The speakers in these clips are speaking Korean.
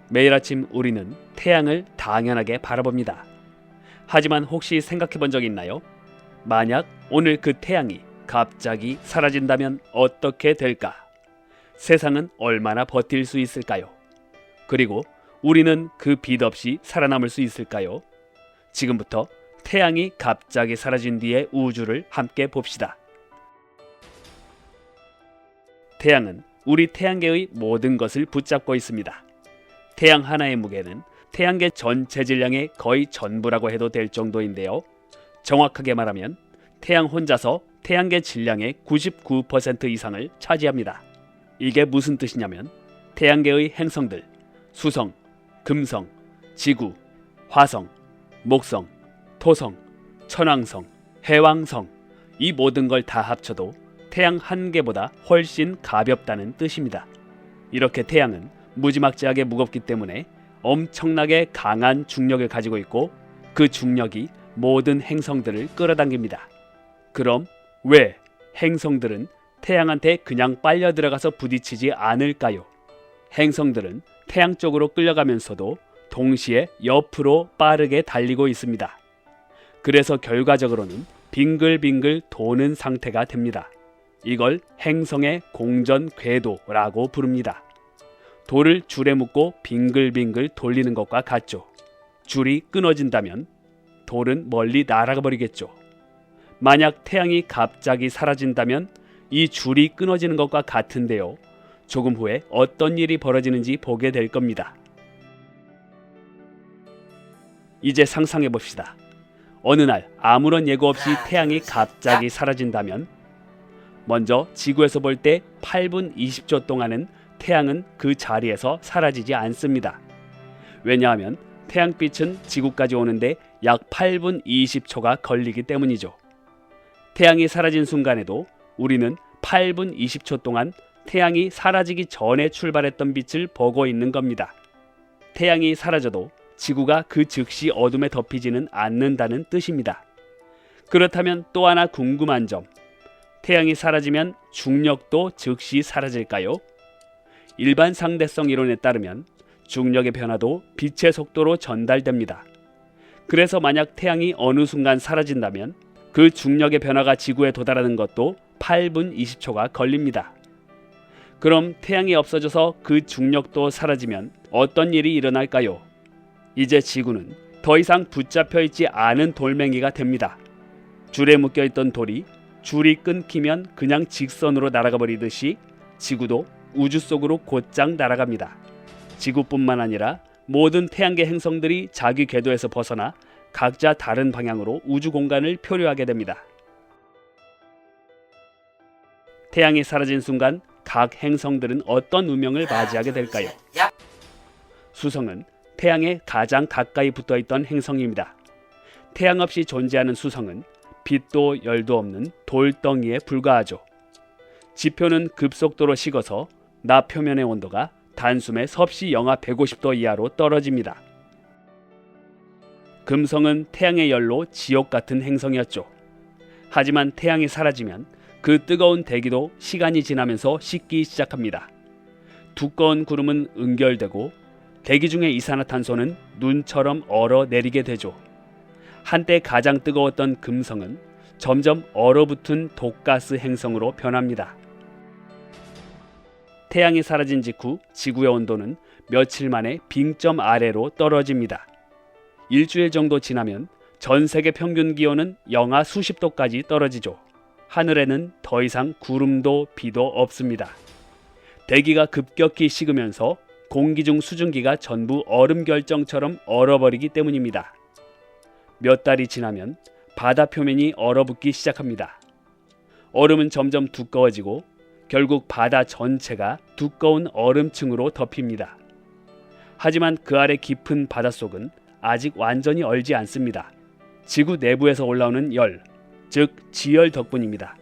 매일 아침 우리는 태양을 당연하게 바라봅니다. 하지만 혹시 생각해 본 적 있나요? 만약 오늘 그 태양이 갑자기 사라진다면 어떻게 될까? 세상은 얼마나 버틸 수 있을까요? 그리고 우리는 그 빛 없이 살아남을 수 있을까요? 지금부터 태양이 갑자기 사라진 뒤의 우주를 함께 봅시다. 태양은 우리 태양계의 모든 것을 붙잡고 있습니다. 태양 하나의 무게는 태양계 전체 질량의 거의 전부라고 해도 될 정도인데요. 정확하게 말하면 태양 혼자서 태양계 질량의 99% 이상을 차지합니다. 이게 무슨 뜻이냐면 태양계의 행성들, 수성, 금성, 지구, 화성, 목성, 토성, 천왕성, 해왕성, 이 모든 걸 다 합쳐도 태양 한 개보다 훨씬 가볍다는 뜻입니다. 이렇게 태양은 무지막지하게 무겁기 때문에 엄청나게 강한 중력을 가지고 있고 그 중력이 모든 행성들을 끌어당깁니다. 그럼 왜 행성들은 태양한테 그냥 빨려 들어가서 부딪히지 않을까요? 행성들은 태양 쪽으로 끌려가면서도 동시에 옆으로 빠르게 달리고 있습니다. 그래서 결과적으로는 빙글빙글 도는 상태가 됩니다. 이걸 행성의 공전 궤도라고 부릅니다. 돌을 줄에 묶고 빙글빙글 돌리는 것과 같죠. 줄이 끊어진다면 돌은 멀리 날아가 버리겠죠. 만약 태양이 갑자기 사라진다면 이 줄이 끊어지는 것과 같은데요. 조금 후에 어떤 일이 벌어지는지 보게 될 겁니다. 이제 상상해 봅시다. 어느 날 아무런 예고 없이 태양이 갑자기 사라진다면 먼저 지구에서 볼 때 8분 20초 동안은 태양은 그 자리에서 사라지지 않습니다. 왜냐하면 태양빛은 지구까지 오는데 약 8분 20초가 걸리기 때문이죠. 태양이 사라진 순간에도 우리는 8분 20초 동안 태양이 사라지기 전에 출발했던 빛을 보고 있는 겁니다. 태양이 사라져도 지구가 그 즉시 어둠에 덮이지는 않는다는 뜻입니다. 그렇다면 또 하나 궁금한 점, 태양이 사라지면 중력도 즉시 사라질까요? 일반 상대성 이론에 따르면 중력의 변화도 빛의 속도로 전달됩니다. 그래서 만약 태양이 어느 순간 사라진다면 그 중력의 변화가 지구에 도달하는 것도 8분 20초가 걸립니다. 그럼 태양이 없어져서 그 중력도 사라지면 어떤 일이 일어날까요? 이제 지구는 더 이상 붙잡혀 있지 않은 돌멩이가 됩니다. 줄에 묶여있던 돌이 줄이 끊기면 그냥 직선으로 날아가 버리듯이 지구도 우주 속으로 곧장 날아갑니다. 지구뿐만 아니라 모든 태양계 행성들이 자기 궤도에서 벗어나 각자 다른 방향으로 우주 공간을 표류하게 됩니다. 태양이 사라진 순간 각 행성들은 어떤 운명을 맞이하게 될까요? 수성은 태양에 가장 가까이 붙어있던 행성입니다. 태양 없이 존재하는 수성은 빛도 열도 없는 돌덩이에 불과하죠. 지표는 급속도로 식어서 낮 표면의 온도가 단숨에 섭씨 영하 150도 이하로 떨어집니다. 금성은 태양의 열로 지옥 같은 행성이었죠. 하지만 태양이 사라지면 그 뜨거운 대기도 시간이 지나면서 식기 시작합니다. 두꺼운 구름은 응결되고 대기 중의 이산화탄소는 눈처럼 얼어 내리게 되죠. 한때 가장 뜨거웠던 금성은 점점 얼어붙은 독가스 행성으로 변합니다. 태양이 사라진 직후 지구의 온도는 며칠 만에 빙점 아래로 떨어집니다. 일주일 정도 지나면 전 세계 평균 기온은 영하 수십 도까지 떨어지죠. 하늘에는 더 이상 구름도 비도 없습니다. 대기가 급격히 식으면서 공기 중 수증기가 전부 얼음 결정처럼 얼어버리기 때문입니다. 몇 달이 지나면 바다 표면이 얼어붙기 시작합니다. 얼음은 점점 두꺼워지고 결국 바다 전체가 두꺼운 얼음층으로 덮입니다. 하지만 그 아래 깊은 바닷속은 아직 완전히 얼지 않습니다. 지구 내부에서 올라오는 열, 즉 지열 덕분입니다.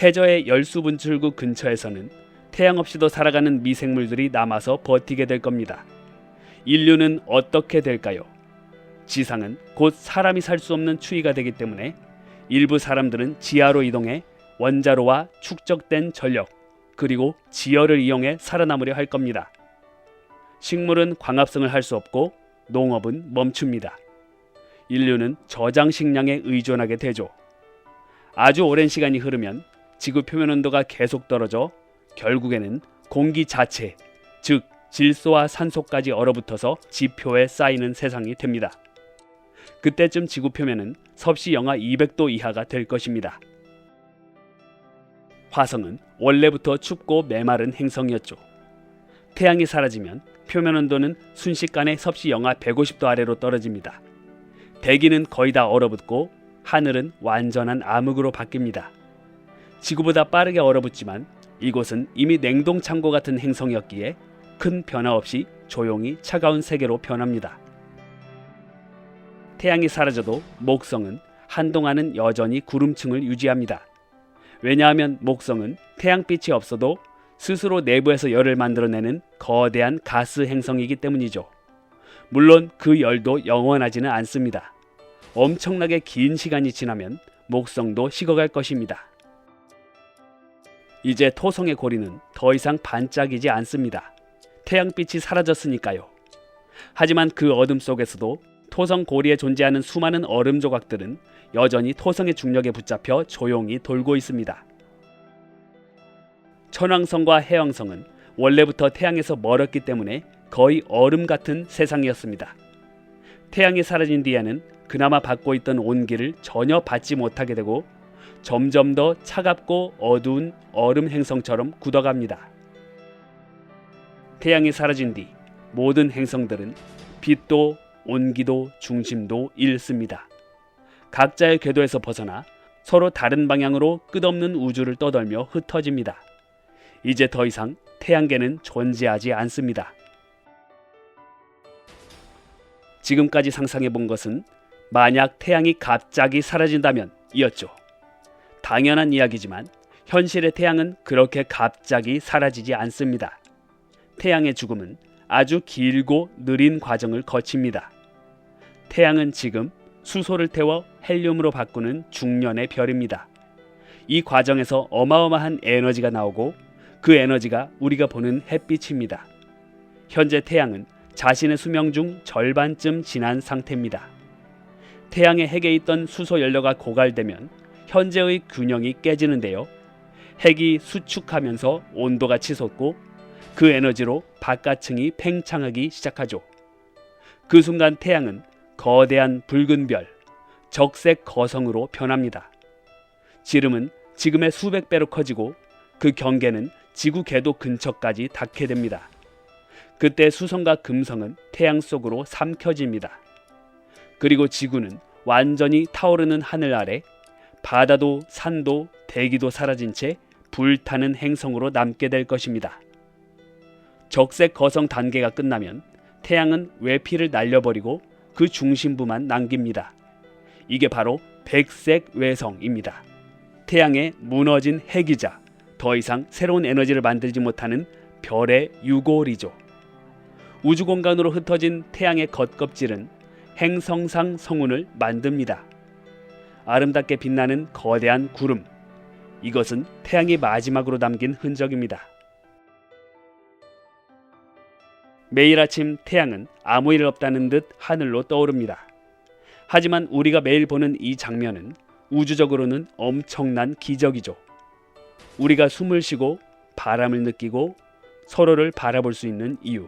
해저의 열수 분출구 근처에서는 태양 없이도 살아가는 미생물들이 남아서 버티게 될 겁니다. 인류는 어떻게 될까요? 지상은 곧 사람이 살 수 없는 추위가 되기 때문에 일부 사람들은 지하로 이동해 원자로와 축적된 전력 그리고 지열을 이용해 살아남으려 할 겁니다. 식물은 광합성을 할 수 없고 농업은 멈춥니다. 인류는 저장 식량에 의존하게 되죠. 아주 오랜 시간이 흐르면 지구 표면 온도가 계속 떨어져 결국에는 공기 자체, 즉 질소와 산소까지 얼어붙어서 지표에 쌓이는 세상이 됩니다. 그때쯤 지구 표면은 섭씨 영하 200도 이하가 될 것입니다. 화성은 원래부터 춥고 메마른 행성이었죠. 태양이 사라지면 표면 온도는 순식간에 섭씨 영하 150도 아래로 떨어집니다. 대기는 거의 다 얼어붙고 하늘은 완전한 암흑으로 바뀝니다. 지구보다 빠르게 얼어붙지만 이곳은 이미 냉동창고 같은 행성이었기에 큰 변화 없이 조용히 차가운 세계로 변합니다. 태양이 사라져도 목성은 한동안은 여전히 구름층을 유지합니다. 왜냐하면 목성은 태양빛이 없어도 스스로 내부에서 열을 만들어내는 거대한 가스 행성이기 때문이죠. 물론 그 열도 영원하지는 않습니다. 엄청나게 긴 시간이 지나면 목성도 식어갈 것입니다. 이제 토성의 고리는 더 이상 반짝이지 않습니다. 태양빛이 사라졌으니까요. 하지만 그 어둠 속에서도 토성 고리에 존재하는 수많은 얼음 조각들은 여전히 토성의 중력에 붙잡혀 조용히 돌고 있습니다. 천왕성과 해왕성은 원래부터 태양에서 멀었기 때문에 거의 얼음 같은 세상이었습니다. 태양이 사라진 뒤에는 그나마 받고 있던 온기를 전혀 받지 못하게 되고 점점 더 차갑고 어두운 얼음 행성처럼 굳어갑니다. 태양이 사라진 뒤 모든 행성들은 빛도 온기도 중심도 잃습니다. 각자의 궤도에서 벗어나 서로 다른 방향으로 끝없는 우주를 떠돌며 흩어집니다. 이제 더 이상 태양계는 존재하지 않습니다. 지금까지 상상해 본 것은 만약 태양이 갑자기 사라진다면 이었죠. 당연한 이야기지만 현실의 태양은 그렇게 갑자기 사라지지 않습니다. 태양의 죽음은 아주 길고 느린 과정을 거칩니다. 태양은 지금 수소를 태워 헬륨으로 바꾸는 중년의 별입니다. 이 과정에서 어마어마한 에너지가 나오고 그 에너지가 우리가 보는 햇빛입니다. 현재 태양은 자신의 수명 중 절반쯤 지난 상태입니다. 태양의 핵에 있던 수소 연료가 고갈되면 현재의 균형이 깨지는데요. 핵이 수축하면서 온도가 치솟고 그 에너지로 바깥층이 팽창하기 시작하죠. 그 순간 태양은 거대한 붉은 별, 적색 거성으로 변합니다. 지름은 지금의 수백 배로 커지고 그 경계는 지구 궤도 근처까지 닿게 됩니다. 그때 수성과 금성은 태양 속으로 삼켜집니다. 그리고 지구는 완전히 타오르는 하늘 아래 바다도 산도 대기도 사라진 채 불타는 행성으로 남게 될 것입니다. 적색 거성 단계가 끝나면 태양은 외피를 날려버리고 그 중심부만 남깁니다. 이게 바로 백색 외성입니다. 태양의 무너진 핵이자 더 이상 새로운 에너지를 만들지 못하는 별의 유골이죠. 우주공간으로 흩어진 태양의 겉껍질은 행성상 성운을 만듭니다. 아름답게 빛나는 거대한 구름, 이것은 태양이 마지막으로 남긴 흔적입니다. 매일 아침 태양은 아무 일 없다는 듯 하늘로 떠오릅니다. 하지만 우리가 매일 보는 이 장면은 우주적으로는 엄청난 기적이죠. 우리가 숨을 쉬고 바람을 느끼고 서로를 바라볼 수 있는 이유,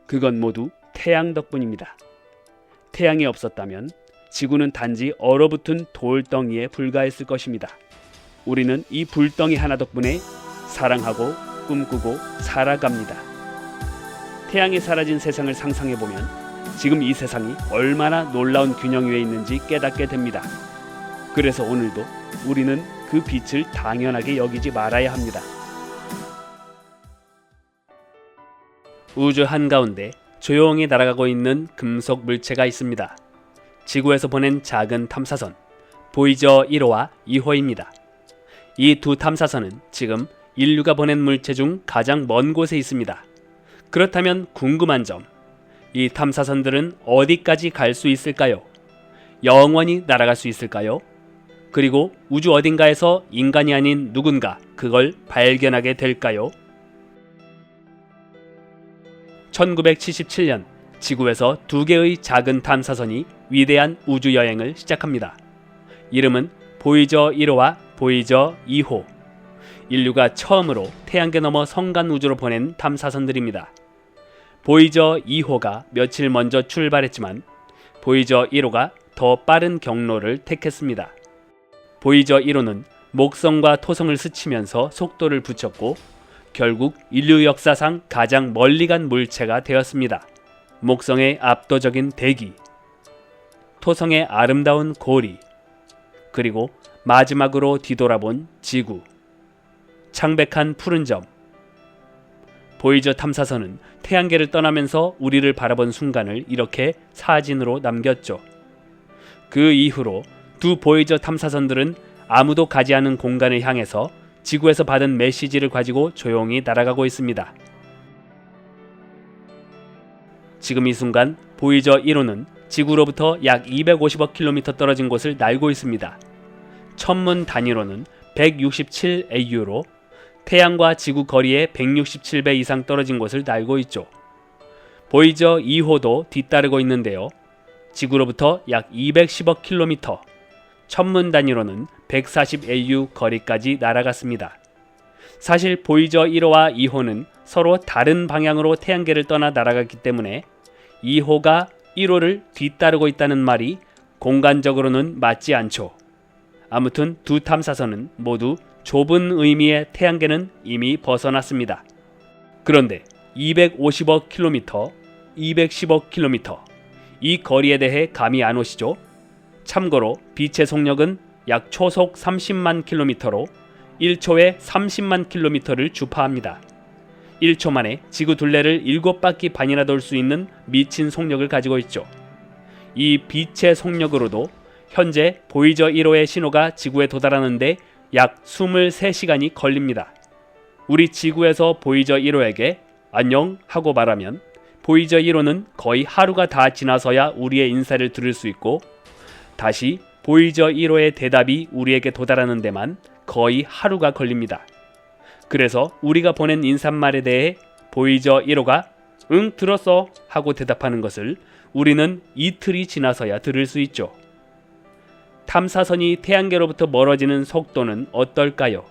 그건 모두 태양 덕분입니다. 태양이 없었다면 지구는 단지 얼어붙은 돌덩이에 불과했을 것입니다. 우리는 이 불덩이 하나 덕분에 사랑하고 꿈꾸고 살아갑니다. 태양이 사라진 세상을 상상해보면 지금 이 세상이 얼마나 놀라운 균형 위에 있는지 깨닫게 됩니다. 그래서 오늘도 우리는 그 빛을 당연하게 여기지 말아야 합니다. 우주 한가운데 조용히 날아가고 있는 금속 물체가 있습니다. 지구에서 보낸 작은 탐사선 보이저 1호와 2호입니다. 이 두 탐사선은 지금 인류가 보낸 물체 중 가장 먼 곳에 있습니다. 그렇다면 궁금한 점, 이 탐사선들은 어디까지 갈 수 있을까요? 영원히 날아갈 수 있을까요? 그리고 우주 어딘가에서 인간이 아닌 누군가 그걸 발견하게 될까요? 1977년 지구에서 두 개의 작은 탐사선이 위대한 우주 여행을 시작합니다. 이름은 보이저 1호와 보이저 2호. 인류가 처음으로 태양계 너머 성간 우주로 보낸 탐사선들입니다. 보이저 2호가 며칠 먼저 출발했지만 보이저 1호가 더 빠른 경로를 택했습니다. 보이저 1호는 목성과 토성을 스치면서 속도를 붙였고 결국 인류 역사상 가장 멀리 간 물체가 되었습니다. 목성의 압도적인 대기, 토성의 아름다운 고리, 그리고 마지막으로 뒤돌아본 지구, 창백한 푸른 점. 보이저 탐사선은 태양계를 떠나면서 우리를 바라본 순간을 이렇게 사진으로 남겼죠. 그 이후로 두 보이저 탐사선들은 아무도 가지 않은 공간을 향해서 지구에서 받은 메시지를 가지고 조용히 날아가고 있습니다. 지금 이 순간 보이저 1호는 지구로부터 약 250억 킬로미터 떨어진 곳을 날고 있습니다. 천문 단위로는 167AU로 태양과 지구 거리의 167배 이상 떨어진 곳을 날고 있죠. 보이저 2호도 뒤따르고 있는데요. 지구로부터 약 210억 킬로미터, 천문 단위로는 140AU 거리까지 날아갔습니다. 사실 보이저 1호와 2호는 서로 다른 방향으로 태양계를 떠나 날아갔기 때문에 2호가 1호를 뒤따르고 있다는 말이 공간적으로는 맞지 않죠. 아무튼 두 탐사선은 모두 좁은 의미의 태양계는 이미 벗어났습니다. 그런데 250억 킬로미터, 210억 킬로미터, 이 거리에 대해 감이 안 오시죠? 참고로 빛의 속력은 약 초속 30만 킬로미터로 1초에 30만 킬로미터를 주파합니다. 1초 만에 지구 둘레를 7바퀴 반이나 돌 수 있는 미친 속력을 가지고 있죠. 이 빛의 속력으로도 현재 보이저 1호의 신호가 지구에 도달하는데 약 23시간이 걸립니다. 우리 지구에서 보이저 1호에게 안녕 하고 말하면 보이저 1호는 거의 하루가 다 지나서야 우리의 인사를 들을 수 있고 다시 보이저 1호의 대답이 우리에게 도달하는 데만 거의 하루가 걸립니다. 그래서 우리가 보낸 인사말에 대해 보이저 1호가 응 들었어 하고 대답하는 것을 우리는 이틀이 지나서야 들을 수 있죠. 탐사선이 태양계로부터 멀어지는 속도는 어떨까요?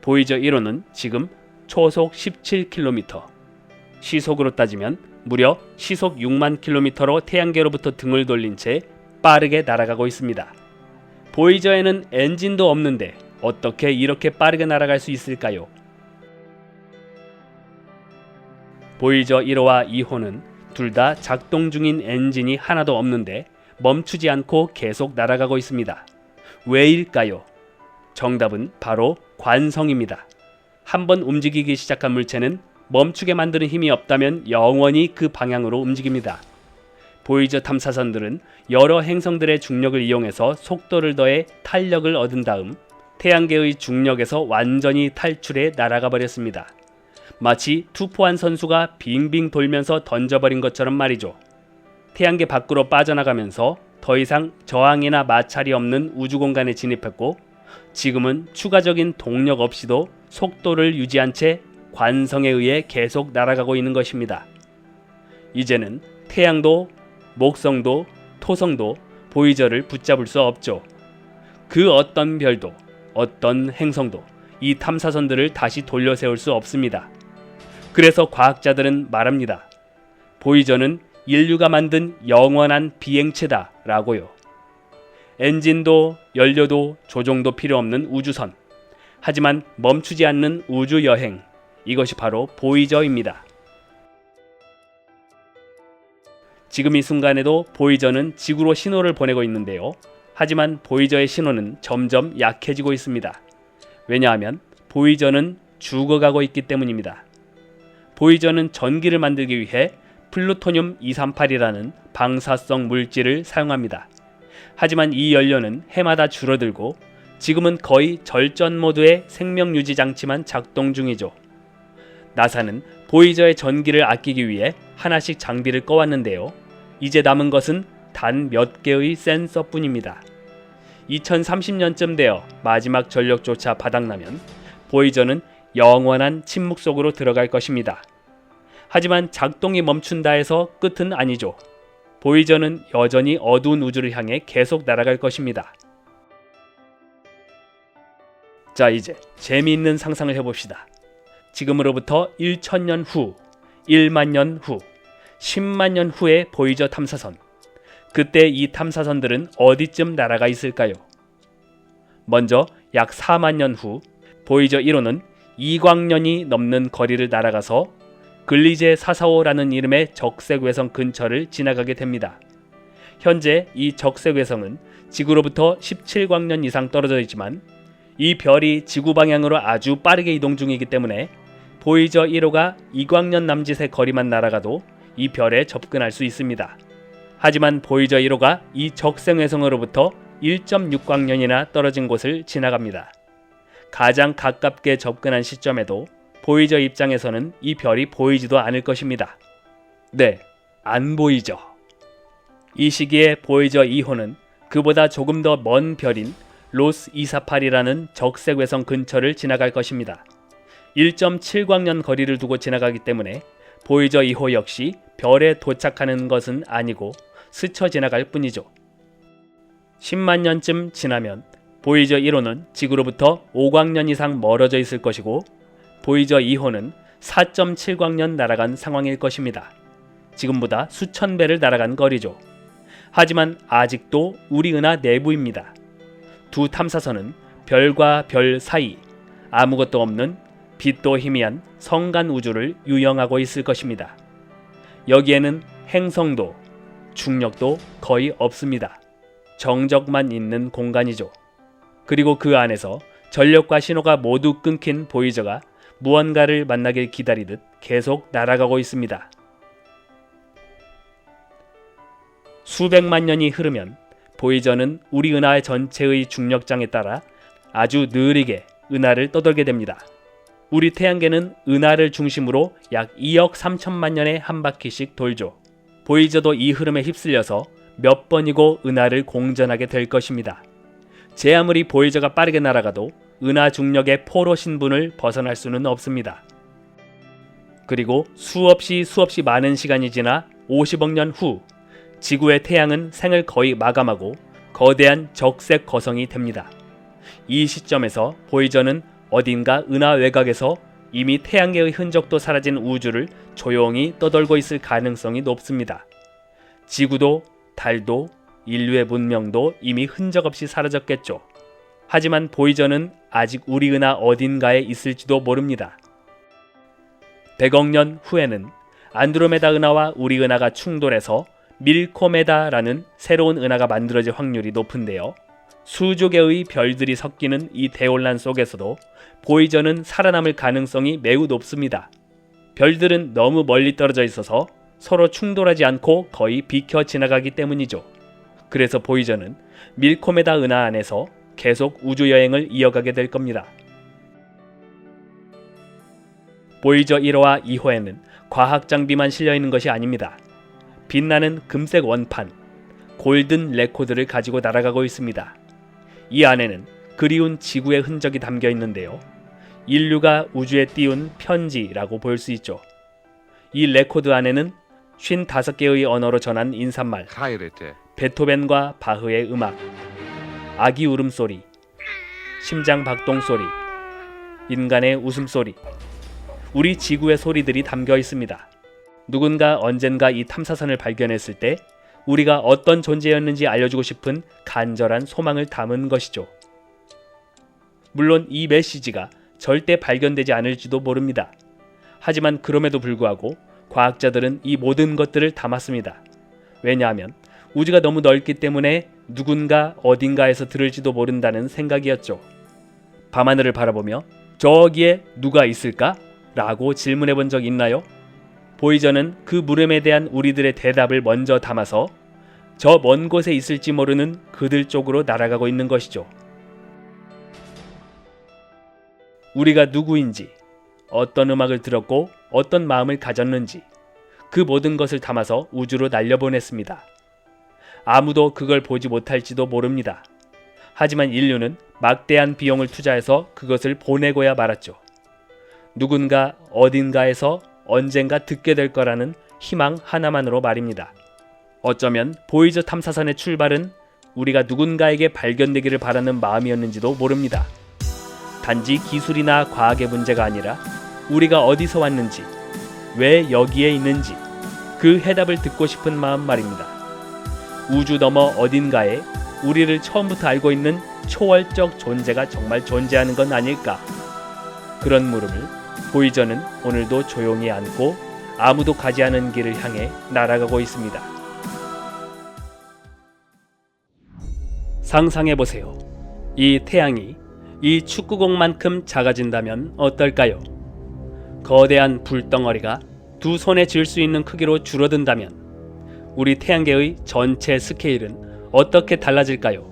보이저 1호는 지금 초속 17km, 시속으로 따지면 무려 시속 6만 km로 태양계로부터 등을 돌린 채 빠르게 날아가고 있습니다. 보이저에는 엔진도 없는데 어떻게 이렇게 빠르게 날아갈 수 있을까요? 보이저 1호와 2호는 둘 다 작동 중인 엔진이 하나도 없는데 멈추지 않고 계속 날아가고 있습니다. 왜일까요? 정답은 바로 관성입니다. 한번 움직이기 시작한 물체는 멈추게 만드는 힘이 없다면 영원히 그 방향으로 움직입니다. 보이저 탐사선들은 여러 행성들의 중력을 이용해서 속도를 더해 탄력을 얻은 다음 태양계의 중력에서 완전히 탈출해 날아가 버렸습니다. 마치 투포한 선수가 빙빙 돌면서 던져버린 것처럼 말이죠. 태양계 밖으로 빠져나가면서 더 이상 저항이나 마찰이 없는 우주 공간에 진입했고 지금은 추가적인 동력 없이도 속도를 유지한 채 관성에 의해 계속 날아가고 있는 것입니다. 이제는 태양도 목성도 토성도 보이저를 붙잡을 수 없죠. 그 어떤 별도 어떤 행성도 이 탐사선들을 다시 돌려 세울 수 없습니다. 그래서 과학자들은 말합니다. 보이저는 인류가 만든 영원한 비행체다 라고요. 엔진도 연료도 조종도 필요 없는 우주선. 하지만 멈추지 않는 우주 여행. 이것이 바로 보이저입니다. 지금 이 순간에도 보이저는 지구로 신호를 보내고 있는데요. 하지만 보이저의 신호는 점점 약해지고 있습니다. 왜냐하면 보이저는 죽어가고 있기 때문입니다. 보이저는 전기를 만들기 위해 플루토늄 238이라는 방사성 물질을 사용합니다. 하지만 이 연료는 해마다 줄어들고 지금은 거의 절전 모드의 생명 유지 장치만 작동 중이죠. 나사는 보이저의 전기를 아끼기 위해 하나씩 장비를 꺼왔는데요. 이제 남은 것은 단 몇 개의 센서뿐입니다. 2030년쯤 되어 마지막 전력조차 바닥나면 보이저는 영원한 침묵 속으로 들어갈 것입니다. 하지만 작동이 멈춘다 해서 끝은 아니죠. 보이저는 여전히 어두운 우주를 향해 계속 날아갈 것입니다. 자, 이제 재미있는 상상을 해봅시다. 지금으로부터 1000년 후, 1만 년 후, 10만 년 후의 보이저 탐사선. 그때 이 탐사선들은 어디쯤 날아가 있을까요? 먼저 약 4만 년 후, 보이저 1호는 2광년이 넘는 거리를 날아가서 글리제 445라는 이름의 적색외성 근처를 지나가게 됩니다. 현재 이 적색외성은 지구로부터 17광년 이상 떨어져 있지만 이 별이 지구 방향으로 아주 빠르게 이동 중이기 때문에 보이저 1호가 2광년 남짓의 거리만 날아가도 이 별에 접근할 수 있습니다. 하지만 보이저 1호가 이 적색외성으로부터 1.6광년이나 떨어진 곳을 지나갑니다. 가장 가깝게 접근한 시점에도 보이저 입장에서는 이 별이 보이지도 않을 것입니다. 네, 안 보이죠. 이 시기에 보이저 2호는 그보다 조금 더 먼 별인 로스 248이라는 적색외성 근처를 지나갈 것입니다. 1.7광년 거리를 두고 지나가기 때문에 보이저 2호 역시 별에 도착하는 것은 아니고 스쳐 지나갈 뿐이죠. 10만 년쯤 지나면 보이저 1호는 지구로부터 5광년 이상 멀어져 있을 것이고 보이저 2호는 4.7광년 날아간 상황일 것입니다. 지금보다 수천 배를 날아간 거리죠. 하지만 아직도 우리 은하 내부입니다. 두 탐사선은 별과 별 사이 아무것도 없는 빛도 희미한 성간 우주를 유영하고 있을 것입니다. 여기에는 행성도 중력도 거의 없습니다. 정적만 있는 공간이죠. 그리고 그 안에서 전력과 신호가 모두 끊긴 보이저가 무언가를 만나길 기다리듯 계속 날아가고 있습니다. 수백만 년이 흐르면 보이저는 우리 은하 전체의 중력장에 따라 아주 느리게 은하를 떠돌게 됩니다. 우리 태양계는 은하를 중심으로 약 2억 3천만 년에 한 바퀴씩 돌죠. 보이저도 이 흐름에 휩쓸려서 몇 번이고 은하를 공전하게 될 것입니다. 제 아무리 보이저가 빠르게 날아가도 은하 중력의 포로 신분을 벗어날 수는 없습니다. 그리고 수없이 많은 시간이 지나 50억 년 후 지구의 태양은 생을 거의 마감하고 거대한 적색 거성이 됩니다. 이 시점에서 보이저는 어딘가 은하 외곽에서 이미 태양계의 흔적도 사라진 우주를 조용히 떠돌고 있을 가능성이 높습니다. 지구도 달도 인류의 문명도 이미 흔적 없이 사라졌겠죠. 하지만 보이저는 아직 우리 은하 어딘가에 있을지도 모릅니다. 100억 년 후에는 안드로메다 은하와 우리 은하가 충돌해서 밀코메다라는 새로운 은하가 만들어질 확률이 높은데요. 수조 개의 별들이 섞이는 이 대혼란 속에서도 보이저는 살아남을 가능성이 매우 높습니다. 별들은 너무 멀리 떨어져 있어서 서로 충돌하지 않고 거의 비켜 지나가기 때문이죠. 그래서 보이저는 밀코메다 은하 안에서 계속 우주여행을 이어가게 될 겁니다. 보이저 1호와 2호에는 과학 장비만 실려있는 것이 아닙니다. 빛나는 금색 원판, 골든 레코드를 가지고 날아가고 있습니다. 이 안에는 그리운 지구의 흔적이 담겨 있는데요. 인류가 우주에 띄운 편지라고 볼 수 있죠. 이 레코드 안에는 55개의 언어로 전한 인사말, 베토벤과 바흐의 음악, 아기 울음소리, 심장 박동소리, 인간의 웃음소리, 우리 지구의 소리들이 담겨 있습니다. 누군가 언젠가 이 탐사선을 발견했을 때 우리가 어떤 존재였는지 알려주고 싶은 간절한 소망을 담은 것이죠. 물론 이 메시지가 절대 발견되지 않을지도 모릅니다. 하지만 그럼에도 불구하고 과학자들은 이 모든 것들을 담았습니다. 왜냐하면 우주가 너무 넓기 때문에 누군가 어딘가에서 들을지도 모른다는 생각이었죠. 밤하늘을 바라보며 저기에 누가 있을까? 라고 질문해 본 적 있나요? 보이저는 그 물음에 대한 우리들의 대답을 먼저 담아서 저 먼 곳에 있을지 모르는 그들 쪽으로 날아가고 있는 것이죠. 우리가 누구인지, 어떤 음악을 들었고 어떤 마음을 가졌는지 그 모든 것을 담아서 우주로 날려보냈습니다. 아무도 그걸 보지 못할지도 모릅니다. 하지만 인류는 막대한 비용을 투자해서 그것을 보내고야 말았죠. 누군가 어딘가에서 언젠가 듣게 될 거라는 희망 하나만으로 말입니다. 어쩌면 보이저 탐사선의 출발은 우리가 누군가에게 발견되기를 바라는 마음이었는지도 모릅니다. 단지 기술이나 과학의 문제가 아니라 우리가 어디서 왔는지, 왜 여기에 있는지 그 해답을 듣고 싶은 마음 말입니다. 우주 너머 어딘가에 우리를 처음부터 알고 있는 초월적 존재가 정말 존재하는 건 아닐까? 그런 물음을 보이저는 오늘도 조용히 안고 아무도 가지 않은 길을 향해 날아가고 있습니다. 상상해보세요. 이 태양이 이 축구공만큼 작아진다면 어떨까요? 거대한 불덩어리가 두 손에 쥘 수 있는 크기로 줄어든다면 우리 태양계의 전체 스케일은 어떻게 달라질까요?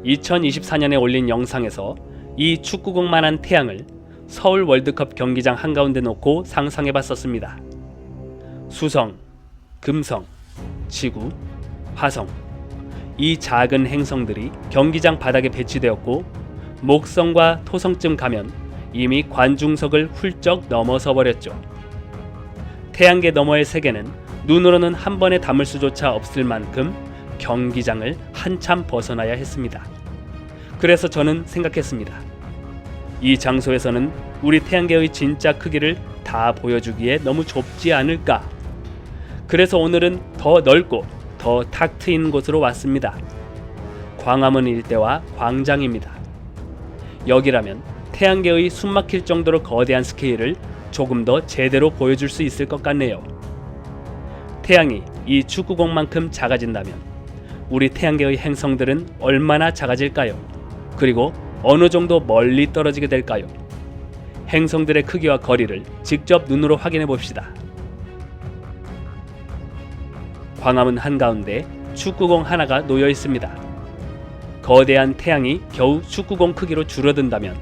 2024년에 올린 영상에서 이 축구공만한 태양을 서울 월드컵 경기장 한가운데 놓고 상상해봤었습니다. 수성, 금성, 지구, 화성, 이 작은 행성들이 경기장 바닥에 배치되었고 목성과 토성쯤 가면 이미 관중석을 훌쩍 넘어서 버렸죠. 태양계 너머의 세계는 눈으로는 한 번에 담을 수조차 없을 만큼 경기장을 한참 벗어나야 했습니다. 그래서 저는 생각했습니다. 이 장소에서는 우리 태양계의 진짜 크기를 다 보여주기에 너무 좁지 않을까? 그래서 오늘은 더 넓고 더 탁 트인 곳으로 왔습니다. 광화문 일대와 광장입니다. 여기라면 태양계의 숨막힐 정도로 거대한 스케일을 조금 더 제대로 보여줄 수 있을 것 같네요. 태양이 이 축구공만큼 작아진다면 우리 태양계의 행성들은 얼마나 작아질까요? 그리고 어느 정도 멀리 떨어지게 될까요? 행성들의 크기와 거리를 직접 눈으로 확인해 봅시다. 광화문 한가운데 축구공 하나가 놓여 있습니다. 거대한 태양이 겨우 축구공 크기로 줄어든다면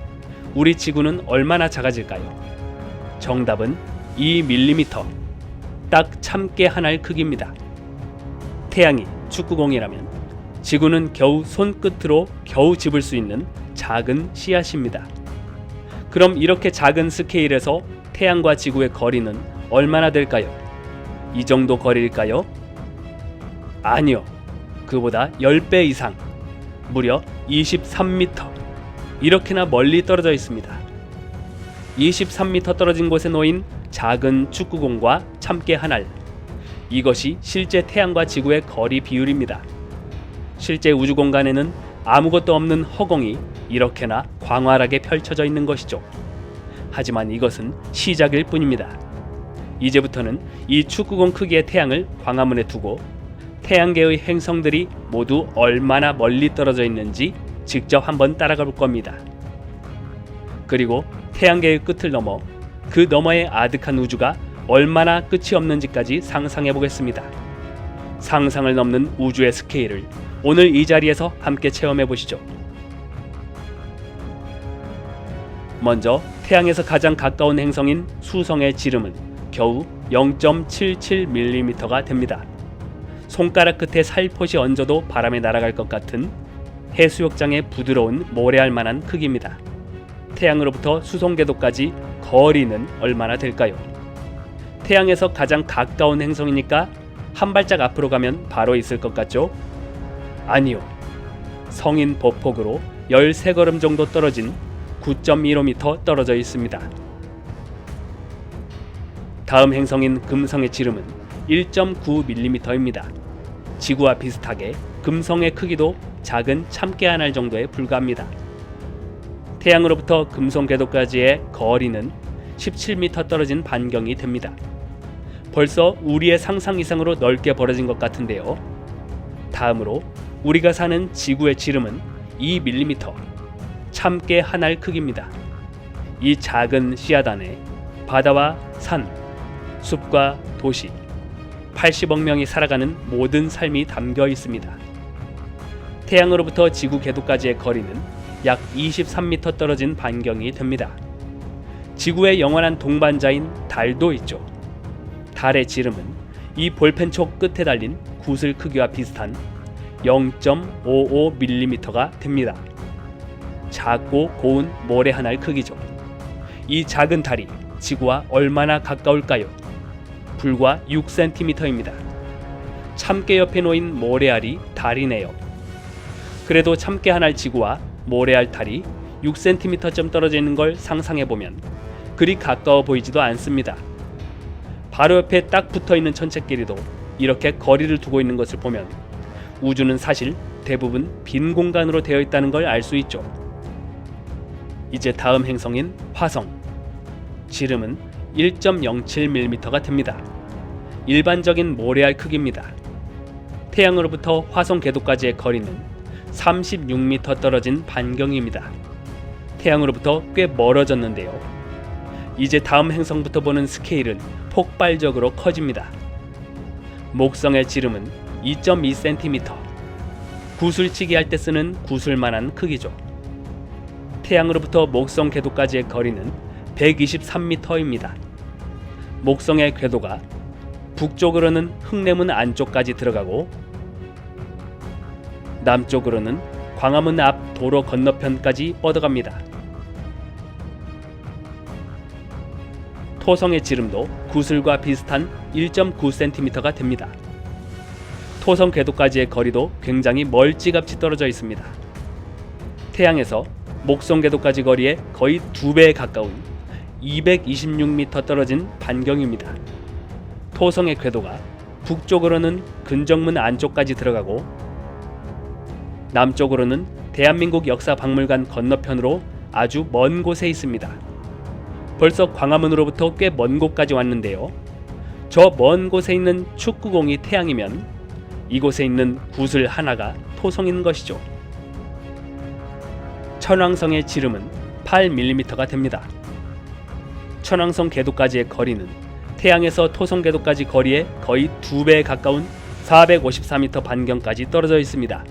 우리 지구는 얼마나 작아질까요? 정답은 2mm, 딱 참깨 한 알 크기입니다. 태양이 축구공이라면 지구는 겨우 손끝으로 겨우 집을 수 있는 작은 씨앗입니다. 그럼 이렇게 작은 스케일에서 태양과 지구의 거리는 얼마나 될까요? 이 정도 거리일까요? 아니요. 그보다 10배 이상, 무려 23m. 이렇게나 멀리 떨어져 있습니다. 23m 떨어진 곳에 놓인 작은 축구공과 참깨 한 알. 이것이 실제 태양과 지구의 거리 비율입니다. 실제 우주 공간에는 아무것도 없는 허공이 이렇게나 광활하게 펼쳐져 있는 것이죠. 하지만 이것은 시작일 뿐입니다. 이제부터는 이 축구공 크기의 태양을 광화문에 두고 태양계의 행성들이 모두 얼마나 멀리 떨어져 있는지 직접 한번 따라가 볼 겁니다. 그리고 태양계의 끝을 넘어 그 너머의 아득한 우주가 얼마나 끝이 없는지까지 상상해 보겠습니다. 상상을 넘는 우주의 스케일을 오늘 이 자리에서 함께 체험해 보시죠. 먼저 태양에서 가장 가까운 행성인 수성의 지름은 겨우 0.77mm가 됩니다. 손가락 끝에 살포시 얹어도 바람에 날아갈 것 같은 해수욕장의 부드러운 모래알 만한 크기입니다. 태양으로부터 수성궤도까지 거리는 얼마나 될까요? 태양에서 가장 가까운 행성이니까 한 발짝 앞으로 가면 바로 있을 것 같죠? 아니요. 성인 보폭으로 13걸음 정도 떨어진 9.15m 떨어져 있습니다. 다음 행성인 금성의 지름은 1.9mm입니다. 지구와 비슷하게 금성의 크기도 작은 참깨 한 알 정도에 불과합니다. 태양으로부터 금성 궤도까지의 거리는 17m 떨어진 반경이 됩니다. 벌써 우리의 상상 이상으로 넓게 벌어진 것 같은데요. 다음으로 우리가 사는 지구의 지름은 2mm, 참깨 한 알 크기입니다. 이 작은 씨앗 안에 바다와 산, 숲과 도시, 80억 명이 살아가는 모든 삶이 담겨 있습니다. 태양으로부터 지구 궤도까지의 거리는 약 23m 떨어진 반경이 됩니다. 지구의 영원한 동반자인 달도 있죠. 달의 지름은 이 볼펜촉 끝에 달린 구슬 크기와 비슷한 0.55mm가 됩니다. 작고 고운 모래 한 알 크기죠. 이 작은 달이 지구와 얼마나 가까울까요? 불과 6cm입니다. 참깨 옆에 놓인 모래알이 달이네요. 그래도 참깨 한 알 지구와 모래알 달이 6cm쯤 떨어져 있는 걸 상상해보면 그리 가까워 보이지도 않습니다. 바로 옆에 딱 붙어있는 천체끼리도 이렇게 거리를 두고 있는 것을 보면 우주는 사실 대부분 빈 공간으로 되어 있다는 걸 알 수 있죠. 이제 다음 행성인 화성. 지름은 1.07mm가 됩니다. 일반적인 모래알 크기입니다. 태양으로부터 화성 궤도까지의 거리는 36m 떨어진 반경입니다. 태양으로부터 꽤 멀어졌는데요. 이제 다음 행성부터 보는 스케일은 폭발적으로 커집니다. 목성의 지름은 2.2cm. 구슬치기 할 때 쓰는 구슬만한 크기죠. 태양으로부터 목성 궤도까지의 거리는 123m입니다. 목성의 궤도가 북쪽으로는 흙내문 안쪽까지 들어가고 남쪽으로는 광화문 앞 도로 건너편까지 뻗어갑니다. 토성의 지름도 구슬과 비슷한 1.9cm가 됩니다. 토성 궤도까지의 거리도 굉장히 멀찌감치 떨어져 있습니다. 태양에서 목성 궤도까지 거리에 거의 2배에 가까운 226m 떨어진 반경입니다. 토성의 궤도가 북쪽으로는 근정문 안쪽까지 들어가고 남쪽으로는 대한민국 역사박물관 건너편으로 아주 먼 곳에 있습니다. 벌써 광화문으로부터 꽤 먼 곳까지 왔는데요. 저 먼 곳에 있는 축구공이 태양이면 이곳에 있는 구슬 하나가 토성인 것이죠. 천왕성의 지름은 8mm가 됩니다. 천왕성 궤도까지의 거리는 태양에서 토성 궤도까지 거리에 거의 2배에 가까운 454m 반경까지 떨어져 있습니다.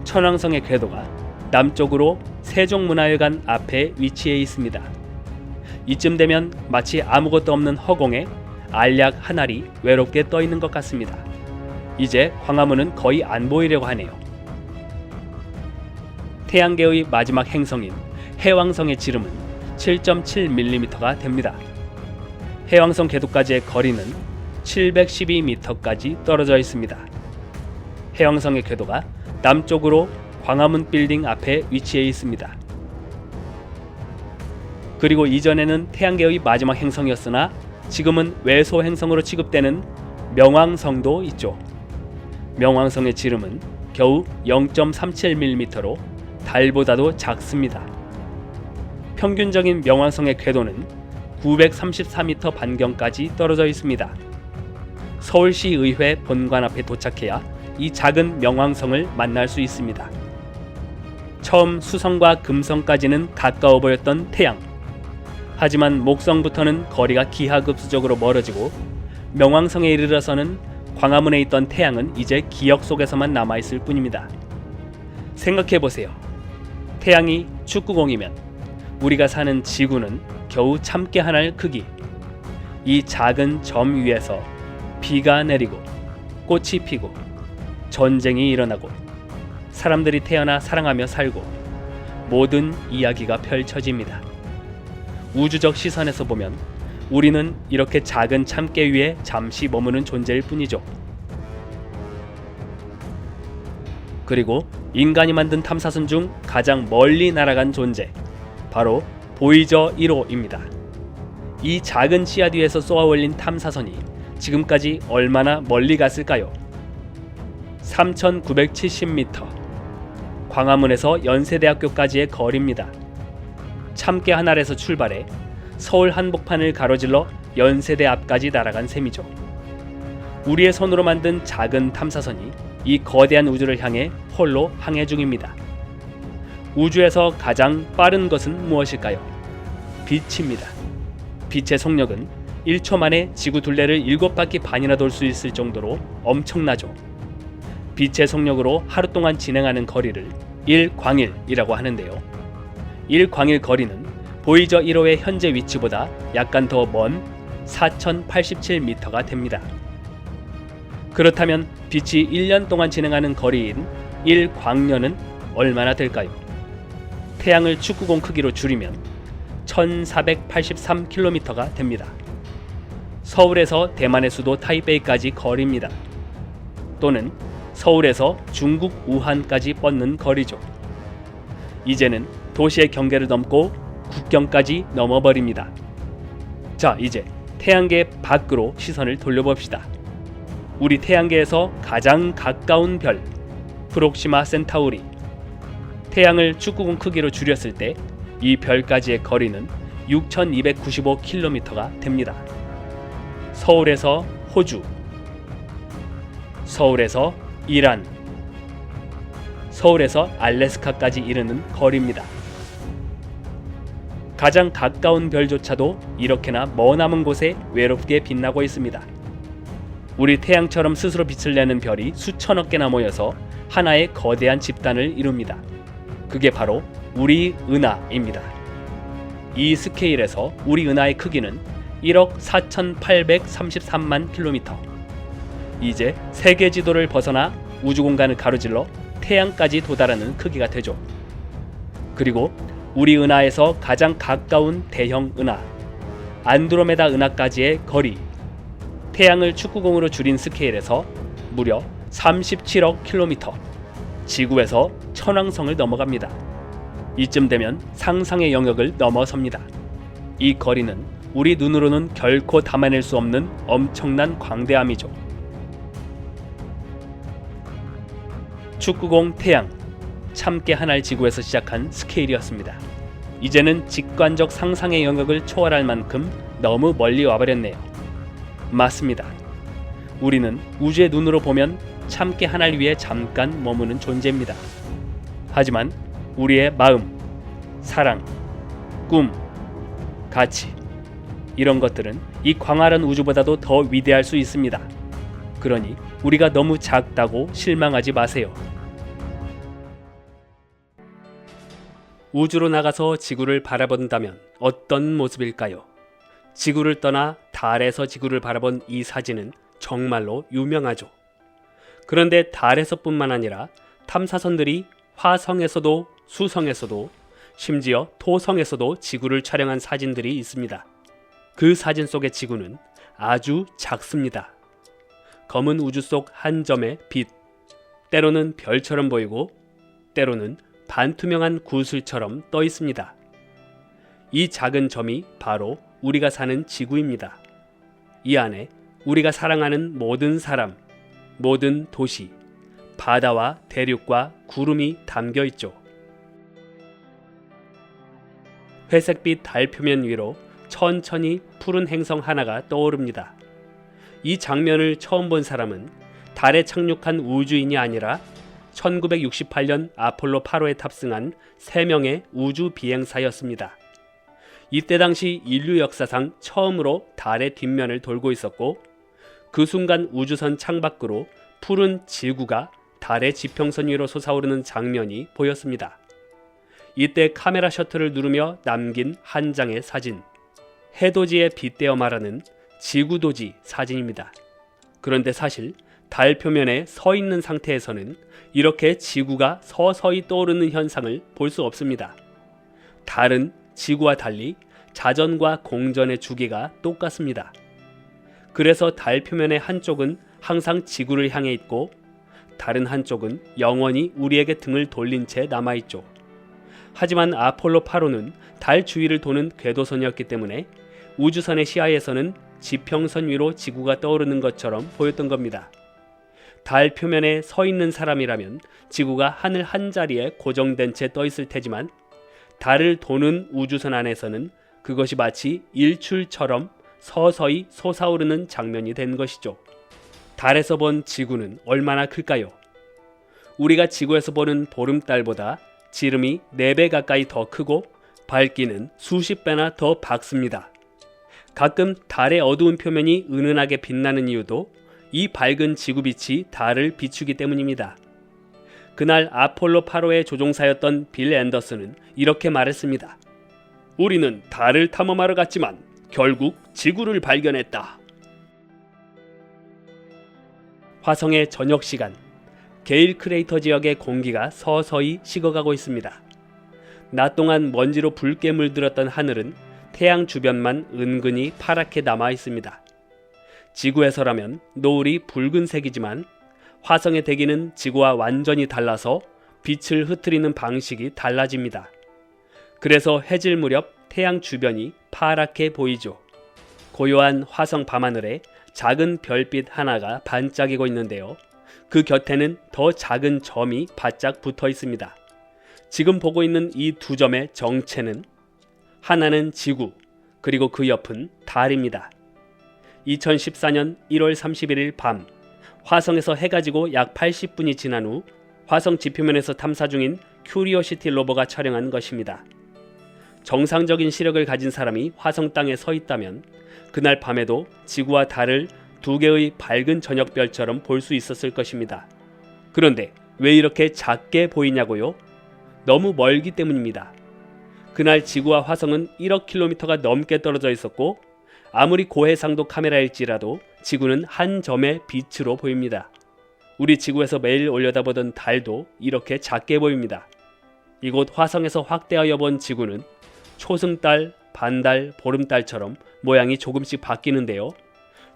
천왕성의 궤도가 남쪽으로 세종문화회관 앞에 위치해 있습니다. 이쯤 되면 마치 아무것도 없는 허공에 알약 한 알이 외롭게 떠 있는 것 같습니다. 이제 광화문은 거의 안 보이려고 하네요. 태양계의 마지막 행성인 해왕성의 지름은 7.7mm가 됩니다. 해왕성 궤도까지의 거리는 712m까지 떨어져 있습니다. 해왕성의 궤도가 남쪽으로 광화문 빌딩 앞에 위치해 있습니다. 그리고 이전에는 태양계의 마지막 행성이었으나 지금은 외소 행성으로 취급되는 명왕성도 있죠. 명왕성의 지름은 겨우 0.37mm로 달보다도 작습니다. 평균적인 명왕성의 궤도는 934m 반경까지 떨어져 있습니다. 서울시의회 본관 앞에 도착해야 이 작은 명왕성을 만날 수 있습니다. 처음 수성과 금성까지는 가까워 보였던 태양. 하지만 목성부터는 거리가 기하급수적으로 멀어지고 명왕성에 이르러서는 광화문에 있던 태양은 이제 기억 속에서만 남아있을 뿐입니다. 생각해보세요. 태양이 축구공이면 우리가 사는 지구는 겨우 참깨 한 알 크기. 이 작은 점 위에서 비가 내리고 꽃이 피고 전쟁이 일어나고 사람들이 태어나 사랑하며 살고 모든 이야기가 펼쳐집니다. 우주적 시선에서 보면 우리는 이렇게 작은 참깨 위에 잠시 머무는 존재일 뿐이죠. 그리고 인간이 만든 탐사선 중 가장 멀리 날아간 존재, 바로 보이저 1호입니다. 이 작은 씨앗 위에서 쏘아 올린 탐사선이 지금까지 얼마나 멀리 갔을까요? 3,970m. 광화문에서 연세대학교까지의 거리입니다. 참깨 한 알에서 출발해 서울 한복판을 가로질러 연세대 앞까지 날아간 셈이죠. 우리의 손으로 만든 작은 탐사선이 이 거대한 우주를 향해 홀로 항해 중입니다. 우주에서 가장 빠른 것은 무엇일까요? 빛입니다. 빛의 속력은 1초 만에 지구 둘레를 7바퀴 반이나 돌 수 있을 정도로 엄청나죠. 빛의 속력으로 하루 동안 진행하는 거리를 1광일이라고 하는데요. 1광일 거리는 보이저 1호의 현재 위치보다 약간 더 먼 4,087m가 됩니다. 그렇다면 빛이 1년 동안 진행하는 거리인 1광년은 얼마나 될까요? 태양을 축구공 크기로 줄이면 1483km가 됩니다. 서울에서 대만의 수도 타이베이까지 거리입니다. 또는 서울에서 중국 우한까지 뻗는 거리죠. 이제는 도시의 경계를 넘고 국경까지 넘어버립니다. 자, 이제 태양계 밖으로 시선을 돌려봅시다. 우리 태양계에서 가장 가까운 별 프록시마 센타우리, 태양을 축구공 크기로 줄였을 때 이 별까지의 거리는 6295km가 됩니다. 서울에서 호주, 서울에서 이란, 서울에서 알래스카까지 이르는 거리입니다. 가장 가까운 별조차도 이렇게나 머나먼 곳에 외롭게 빛나고 있습니다. 우리 태양처럼 스스로 빛을 내는 별이 수천억 개나 모여서 하나의 거대한 집단을 이룹니다. 그게 바로 우리 은하입니다. 이 스케일에서 우리 은하의 크기는 1억 4833만 킬로미터. 이제 세계 지도를 벗어나 우주 공간을 가로질러 태양까지 도달하는 크기가 되죠. 그리고 우리 은하에서 가장 가까운 대형 은하 안드로메다 은하까지의 거리, 태양을 축구공으로 줄인 스케일에서 무려 37억 킬로미터, 지구에서 천왕성을 넘어갑니다. 이쯤 되면 상상의 영역을 넘어섭니다. 이 거리는 우리 눈으로는 결코 담아낼 수 없는 엄청난 광대함이죠. 축구공 태양, 참깨 하나의 지구에서 시작한 스케일이었습니다. 이제는 직관적 상상의 영역을 초월할 만큼 너무 멀리 와버렸네요. 맞습니다. 우리는 우주의 눈으로 보면 참깨 하나를 위해 잠깐 머무는 존재입니다. 하지만 우리의 마음, 사랑, 꿈, 가치, 이런 것들은 이 광활한 우주보다도 더 위대할 수 있습니다. 그러니 우리가 너무 작다고 실망하지 마세요. 우주로 나가서 지구를 바라본다면 어떤 모습일까요? 지구를 떠나 달에서 지구를 바라본 이 사진은 정말로 유명하죠. 그런데 달에서뿐만 아니라 탐사선들이 화성에서도 수성에서도 심지어 토성에서도 지구를 촬영한 사진들이 있습니다. 그 사진 속의 지구는 아주 작습니다. 검은 우주 속 한 점의 빛, 때로는 별처럼 보이고 때로는 반투명한 구슬처럼 떠 있습니다. 이 작은 점이 바로 우리가 사는 지구입니다. 이 안에 우리가 사랑하는 모든 사람, 모든 도시, 바다와 대륙과 구름이 담겨 있죠. 회색빛 달 표면 위로 천천히 푸른 행성 하나가 떠오릅니다. 이 장면을 처음 본 사람은 달에 착륙한 우주인이 아니라 1968년 아폴로 8호에 탑승한 3명의 우주 비행사였습니다. 이때 당시 인류 역사상 처음으로 달의 뒷면을 돌고 있었고, 그 순간 우주선 창밖으로 푸른 지구가 달의 지평선 위로 솟아오르는 장면이 보였습니다. 이때 카메라 셔터를 누르며 남긴 한 장의 사진, 해돋이에 빗대어 말하는 지구도지 사진입니다. 그런데 사실 달 표면에 서 있는 상태에서는 이렇게 지구가 서서히 떠오르는 현상을 볼 수 없습니다. 달은 지구와 달리 자전과 공전의 주기가 똑같습니다. 그래서 달 표면의 한쪽은 항상 지구를 향해 있고 다른 한쪽은 영원히 우리에게 등을 돌린 채 남아있죠. 하지만 아폴로 8호는 달 주위를 도는 궤도선이었기 때문에 우주선의 시야에서는 지평선 위로 지구가 떠오르는 것처럼 보였던 겁니다. 달 표면에 서 있는 사람이라면 지구가 하늘 한자리에 고정된 채 떠 있을 테지만, 달을 도는 우주선 안에서는 그것이 마치 일출처럼 서서히 솟아오르는 장면이 된 것이죠. 달에서 본 지구는 얼마나 클까요? 우리가 지구에서 보는 보름달보다 지름이 4배 가까이 더 크고 밝기는 수십 배나 더 밝습니다. 가끔 달의 어두운 표면이 은은하게 빛나는 이유도 이 밝은 지구빛이 달을 비추기 때문입니다. 그날 아폴로 8호의 조종사였던 빌 앤더슨은 이렇게 말했습니다. 우리는 달을 탐험하러 갔지만 결국 지구를 발견했다. 화성의 저녁 시간, 게일 크레이터 지역의 공기가 서서히 식어가고 있습니다. 낮 동안 먼지로 붉게 물들었던 하늘은 태양 주변만 은근히 파랗게 남아 있습니다. 지구에서라면 노을이 붉은색이지만 화성의 대기는 지구와 완전히 달라서 빛을 흩트리는 방식이 달라집니다. 그래서 해질 무렵 태양 주변이 파랗게 보이죠. 고요한 화성 밤하늘에 작은 별빛 하나가 반짝이고 있는데요. 그 곁에는 더 작은 점이 바짝 붙어 있습니다. 지금 보고 있는 이 두 점의 정체는 하나는 지구, 그리고 그 옆은 달입니다. 2014년 1월 31일 밤, 화성에서 해가 지고 약 80분이 지난 후 화성 지표면에서 탐사 중인 큐리오시티 로버가 촬영한 것입니다. 정상적인 시력을 가진 사람이 화성 땅에 서 있다면 그날 밤에도 지구와 달을 두 개의 밝은 저녁별처럼 볼 수 있었을 것입니다. 그런데 왜 이렇게 작게 보이냐고요? 너무 멀기 때문입니다. 그날 지구와 화성은 1억 킬로미터가 넘게 떨어져 있었고 아무리 고해상도 카메라일지라도 지구는 한 점의 빛으로 보입니다. 우리 지구에서 매일 올려다보던 달도 이렇게 작게 보입니다. 이곳 화성에서 확대하여 본 지구는 초승달, 반달, 보름달처럼 모양이 조금씩 바뀌는데요.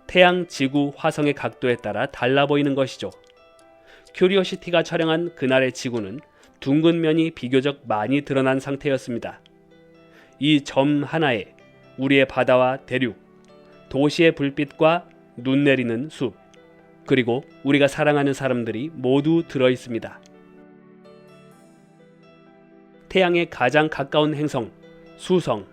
태양, 지구, 화성의 각도에 따라 달라 보이는 것이죠. 큐리오시티가 촬영한 그날의 지구는 둥근 면이 비교적 많이 드러난 상태였습니다. 이 점 하나에 우리의 바다와 대륙, 도시의 불빛과 눈 내리는 숲, 그리고 우리가 사랑하는 사람들이 모두 들어 있습니다. 태양에 가장 가까운 행성, 수성.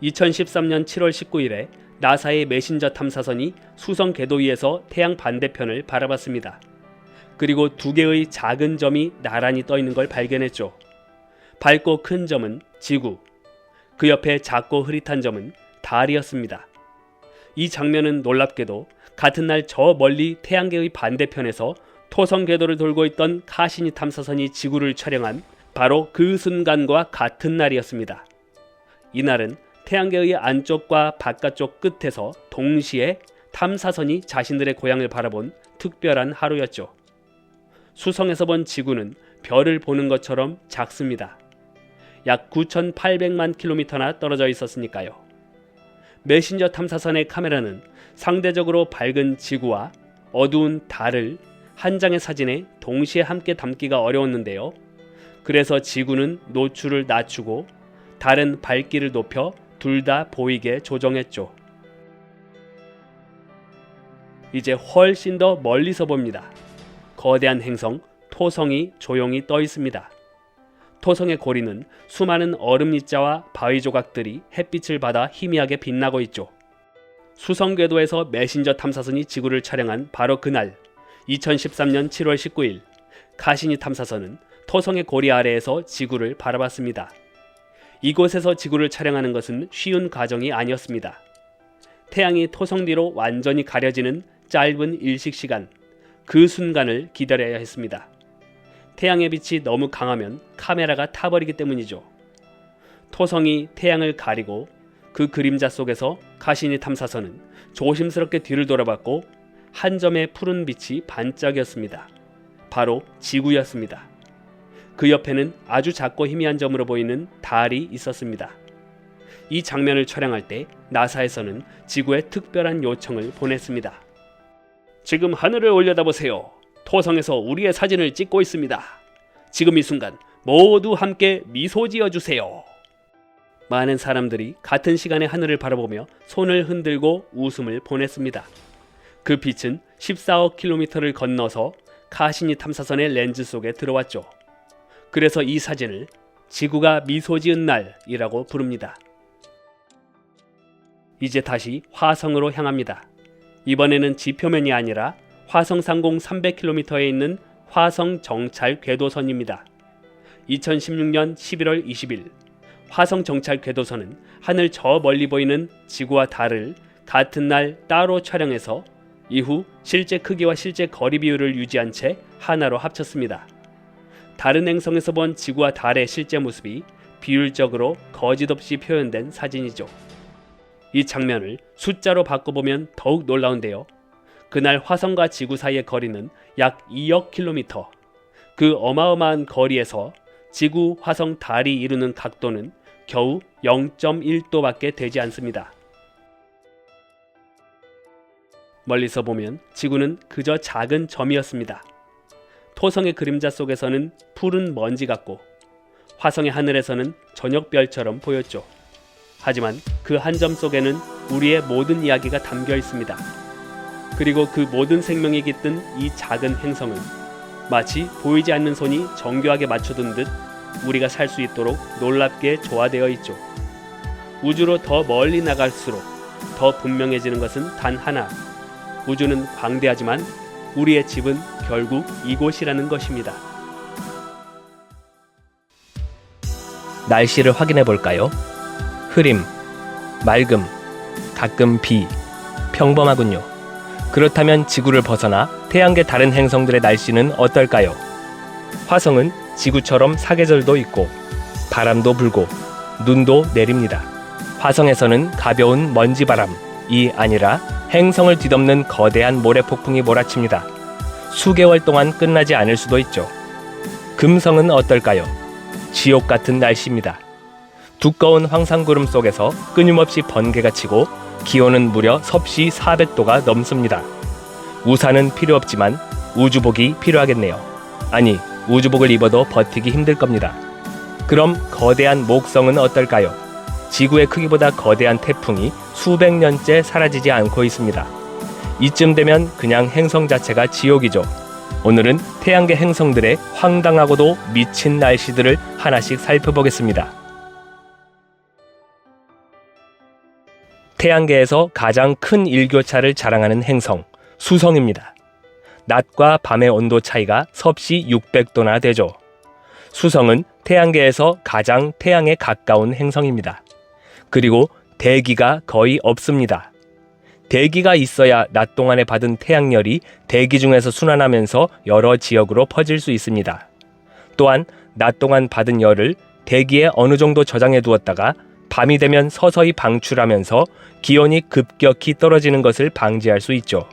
2013년 7월 19일에 나사의 메신저 탐사선이 수성 궤도 위에서 태양 반대편을 바라봤습니다. 그리고 두 개의 작은 점이 나란히 떠 있는 걸 발견했죠. 밝고 큰 점은 지구, 그 옆에 작고 흐릿한 점은 달이었습니다. 이 장면은 놀랍게도 같은 날 저 멀리 태양계의 반대편에서 토성 궤도를 돌고 있던 카시니 탐사선이 지구를 촬영한 바로 그 순간과 같은 날이었습니다. 이날은 태양계의 안쪽과 바깥쪽 끝에서 동시에 탐사선이 자신들의 고향을 바라본 특별한 하루였죠. 수성에서 본 지구는 별을 보는 것처럼 작습니다. 약 9,800만 킬로미터나 떨어져 있었으니까요. 메신저 탐사선의 카메라는 상대적으로 밝은 지구와 어두운 달을 한 장의 사진에 동시에 함께 담기가 어려웠는데요. 그래서 지구는 노출을 낮추고 달은 밝기를 높여 둘 다 보이게 조정했죠. 이제 훨씬 더 멀리서 봅니다. 거대한 행성 토성이 조용히 떠 있습니다. 토성의 고리는 수많은 얼음 입자와 바위 조각들이 햇빛을 받아 희미하게 빛나고 있죠. 수성 궤도에서 메신저 탐사선이 지구를 촬영한 바로 그날 2013년 7월 19일 카시니 탐사선은 토성의 고리 아래에서 지구를 바라봤습니다. 이곳에서 지구를 촬영하는 것은 쉬운 과정이 아니었습니다. 태양이 토성 뒤로 완전히 가려지는 짧은 일식 시간, 그 순간을 기다려야 했습니다. 태양의 빛이 너무 강하면 카메라가 타버리기 때문이죠. 토성이 태양을 가리고 그 그림자 속에서 카시니 탐사선은 조심스럽게 뒤를 돌아봤고 한 점의 푸른 빛이 반짝였습니다. 바로 지구였습니다. 그 옆에는 아주 작고 희미한 점으로 보이는 달이 있었습니다. 이 장면을 촬영할 때 나사에서는 지구에 특별한 요청을 보냈습니다. 지금 하늘을 올려다보세요. 토성에서 우리의 사진을 찍고 있습니다. 지금 이 순간 모두 함께 미소 지어주세요. 많은 사람들이 같은 시간에 하늘을 바라보며 손을 흔들고 웃음을 보냈습니다. 그 빛은 14억 킬로미터를 건너서 카시니 탐사선의 렌즈 속에 들어왔죠. 그래서 이 사진을 지구가 미소 지은 날이라고 부릅니다. 이제 다시 화성으로 향합니다. 이번에는 지표면이 아니라 화성 상공 300km에 있는 화성 정찰 궤도선입니다. 2016년 11월 20일 화성 정찰 궤도선은 하늘 저 멀리 보이는 지구와 달을 같은 날 따로 촬영해서 이후 실제 크기와 실제 거리 비율을 유지한 채 하나로 합쳤습니다. 다른 행성에서 본 지구와 달의 실제 모습이 비율적으로 거짓없이 표현된 사진이죠. 이 장면을 숫자로 바꿔보면 더욱 놀라운데요. 그날 화성과 지구 사이의 거리는 약 2억 킬로미터. 그 어마어마한 거리에서 지구, 화성, 달이 이루는 각도는 겨우 0.1도밖에 되지 않습니다. 멀리서 보면 지구는 그저 작은 점이었습니다. 토성의 그림자 속에서는 푸른 먼지 같고 화성의 하늘에서는 저녁별처럼 보였죠. 하지만 그 한 점 속에는 우리의 모든 이야기가 담겨 있습니다. 그리고 그 모든 생명이 깃든 이 작은 행성은 마치 보이지 않는 손이 정교하게 맞춰둔 듯 우리가 살 수 있도록 놀랍게 조화되어 있죠. 우주로 더 멀리 나갈수록 더 분명해지는 것은 단 하나. 우주는 광대하지만 우리의 집은 결국 이곳이라는 것입니다. 날씨를 확인해 볼까요? 흐림, 맑음, 가끔 비, 평범하군요. 그렇다면 지구를 벗어나 태양계 다른 행성들의 날씨는 어떨까요? 화성은 지구처럼 사계절도 있고 바람도 불고 눈도 내립니다. 화성에서는 가벼운 먼지바람이 아니라 행성을 뒤덮는 거대한 모래폭풍이 몰아칩니다. 수개월 동안 끝나지 않을 수도 있죠. 금성은 어떨까요? 지옥 같은 날씨입니다. 두꺼운 황산구름 속에서 끊임없이 번개가 치고 기온은 무려 섭씨 400도가 넘습니다. 우산은 필요 없지만 우주복이 필요하겠네요. 아니, 우주복을 입어도 버티기 힘들 겁니다. 그럼 거대한 목성은 어떨까요? 지구의 크기보다 거대한 태풍이 수백 년째 사라지지 않고 있습니다. 이쯤 되면 그냥 행성 자체가 지옥이죠. 오늘은 태양계 행성들의 황당하고도 미친 날씨들을 하나씩 살펴보겠습니다. 태양계에서 가장 큰 일교차를 자랑하는 행성, 수성입니다. 낮과 밤의 온도 차이가 섭씨 600도나 되죠. 수성은 태양계에서 가장 태양에 가까운 행성입니다. 그리고 대기가 거의 없습니다. 대기가 있어야 낮 동안에 받은 태양열이 대기 중에서 순환하면서 여러 지역으로 퍼질 수 있습니다. 또한 낮 동안 받은 열을 대기에 어느 정도 저장해 두었다가 밤이 되면 서서히 방출하면서 기온이 급격히 떨어지는 것을 방지할 수 있죠.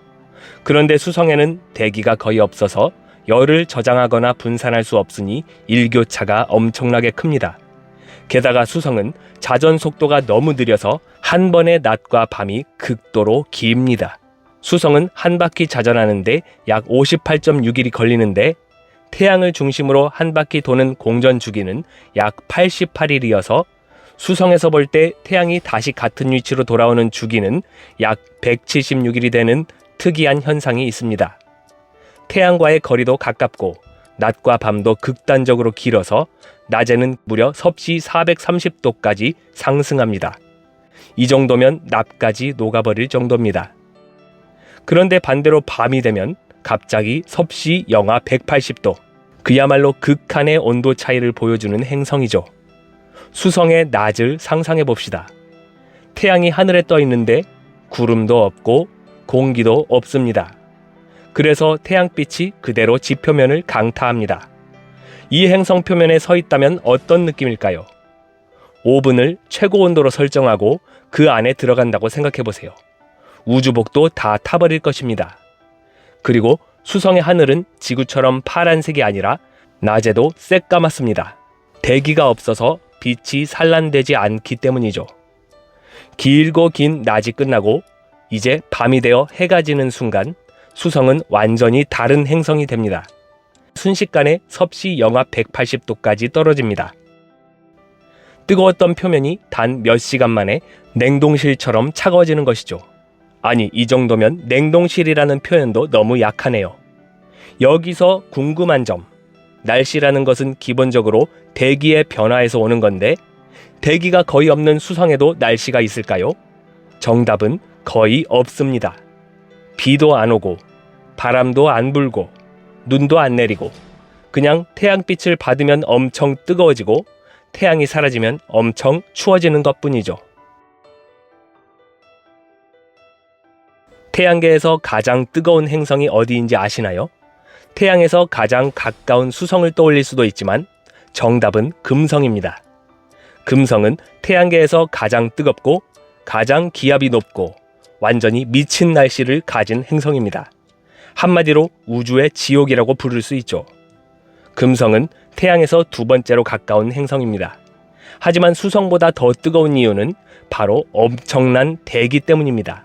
그런데 수성에는 대기가 거의 없어서 열을 저장하거나 분산할 수 없으니 일교차가 엄청나게 큽니다. 게다가 수성은 자전 속도가 너무 느려서 한 번의 낮과 밤이 극도로 깁니다. 수성은 한 바퀴 자전하는데 약 58.6일이 걸리는데 태양을 중심으로 한 바퀴 도는 공전 주기는 약 88일이어서 수성에서 볼 때 태양이 다시 같은 위치로 돌아오는 주기는 약 176일이 되는 특이한 현상이 있습니다. 태양과의 거리도 가깝고 낮과 밤도 극단적으로 길어서 낮에는 무려 섭씨 430도까지 상승합니다. 이 정도면 납까지 녹아버릴 정도입니다. 그런데 반대로 밤이 되면 갑자기 섭씨 영하 180도, 그야말로 극한의 온도 차이를 보여주는 행성이죠. 수성의 낮을 상상해 봅시다. 태양이 하늘에 떠 있는데 구름도 없고 공기도 없습니다. 그래서 태양빛이 그대로 지표면을 강타합니다. 이 행성 표면에 서 있다면 어떤 느낌일까요? 오븐을 최고 온도로 설정하고 그 안에 들어간다고 생각해 보세요. 우주복도 다 타버릴 것입니다. 그리고 수성의 하늘은 지구처럼 파란색이 아니라 낮에도 새까맣습니다. 대기가 없어서 빛이 산란되지 않기 때문이죠. 길고 긴 낮이 끝나고 이제 밤이 되어 해가 지는 순간 수성은 완전히 다른 행성이 됩니다. 순식간에 섭씨 영하 180도까지 떨어집니다. 뜨거웠던 표면이 단 몇 시간 만에 냉동실처럼 차가워지는 것이죠. 아니, 이 정도면 냉동실이라는 표현도 너무 약하네요. 여기서 궁금한 점, 날씨라는 것은 기본적으로 대기의 변화에서 오는 건데 대기가 거의 없는 수성에도 날씨가 있을까요? 정답은 거의 없습니다. 비도 안 오고 바람도 안 불고 눈도 안 내리고 그냥 태양빛을 받으면 엄청 뜨거워지고 태양이 사라지면 엄청 추워지는 것뿐이죠. 태양계에서 가장 뜨거운 행성이 어디인지 아시나요? 태양에서 가장 가까운 수성을 떠올릴 수도 있지만 정답은 금성입니다. 금성은 태양계에서 가장 뜨겁고 가장 기압이 높고 완전히 미친 날씨를 가진 행성입니다. 한마디로 우주의 지옥이라고 부를 수 있죠. 금성은 태양에서 두 번째로 가까운 행성입니다. 하지만 수성보다 더 뜨거운 이유는 바로 엄청난 대기 때문입니다.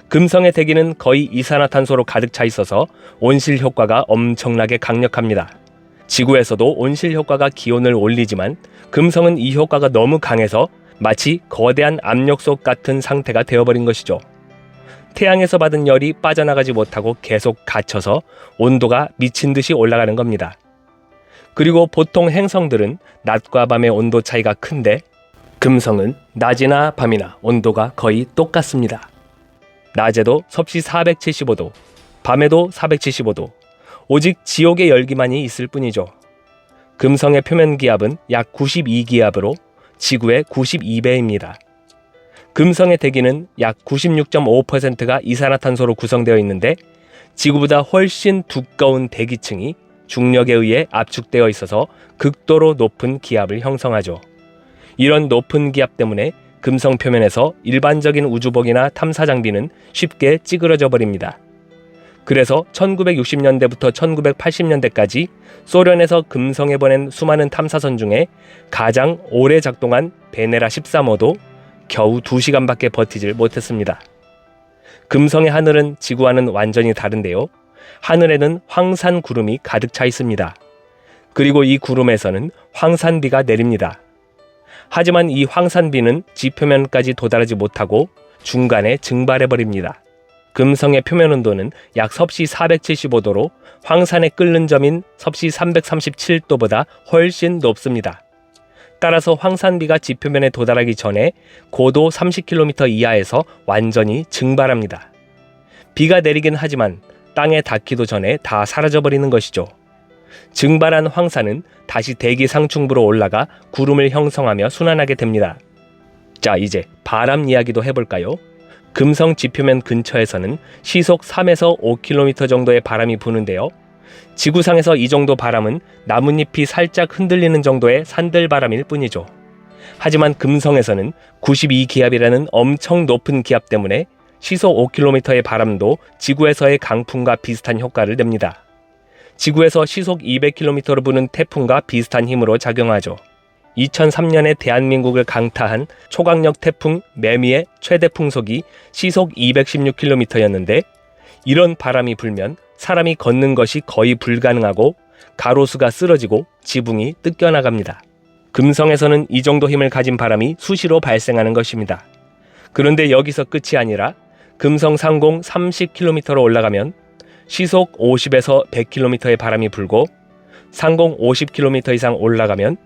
금성의 대기는 거의 이산화탄소로 가득 차 있어서 온실 효과가 엄청나게 강력합니다. 지구에서도 온실 효과가 기온을 올리지만 금성은 이 효과가 너무 강해서 마치 거대한 압력솥 같은 상태가 되어버린 것이죠. 태양에서 받은 열이 빠져나가지 못하고 계속 갇혀서 온도가 미친 듯이 올라가는 겁니다. 그리고 보통 행성들은 낮과 밤의 온도 차이가 큰데 금성은 낮이나 밤이나 온도가 거의 똑같습니다. 낮에도 섭씨 475도, 밤에도 475도, 오직 지옥의 열기만이 있을 뿐이죠. 금성의 표면 기압은 약 92기압으로 지구의 92배입니다. 금성의 대기는 약 96.5%가 이산화탄소로 구성되어 있는데 지구보다 훨씬 두꺼운 대기층이 중력에 의해 압축되어 있어서 극도로 높은 기압을 형성하죠. 이런 높은 기압 때문에 금성 표면에서 일반적인 우주복이나 탐사 장비는 쉽게 찌그러져 버립니다. 그래서 1960년대부터 1980년대까지 소련에서 금성에 보낸 수많은 탐사선 중에 가장 오래 작동한 베네라 13호도 겨우 2시간밖에 버티질 못했습니다. 금성의 하늘은 지구와는 완전히 다른데요. 하늘에는 황산 구름이 가득 차 있습니다. 그리고 이 구름에서는 황산비가 내립니다. 하지만 이 황산비는 지표면까지 도달하지 못하고 중간에 증발해버립니다. 금성의 표면 온도는 약 섭씨 475도로 황산에 끓는 점인 섭씨 337도보다 훨씬 높습니다. 따라서 황산비가 지표면에 도달하기 전에 고도 30km 이하에서 완전히 증발합니다. 비가 내리긴 하지만 땅에 닿기도 전에 다 사라져버리는 것이죠. 증발한 황산은 다시 대기 상층부로 올라가 구름을 형성하며 순환하게 됩니다. 자, 이제 바람 이야기도 해볼까요? 금성 지표면 근처에서는 시속 3에서 5km 정도의 바람이 부는데요. 지구상에서 이 정도 바람은 나뭇잎이 살짝 흔들리는 정도의 산들바람일 뿐이죠. 하지만 금성에서는 92기압이라는 엄청 높은 기압 때문에 시속 5km의 바람도 지구에서의 강풍과 비슷한 효과를 냅니다. 지구에서 시속 200km로 부는 태풍과 비슷한 힘으로 작용하죠. 2003년에 대한민국을 강타한 초강력 태풍 매미의 최대 풍속이 시속 216km였는데 이런 바람이 불면 사람이 걷는 것이 거의 불가능하고 가로수가 쓰러지고 지붕이 뜯겨나갑니다. 금성에서는 이 정도 힘을 가진 바람이 수시로 발생하는 것입니다. 그런데 여기서 끝이 아니라 금성 상공 30km로 올라가면 시속 50에서 100km의 바람이 불고 상공 50km 이상 올라가면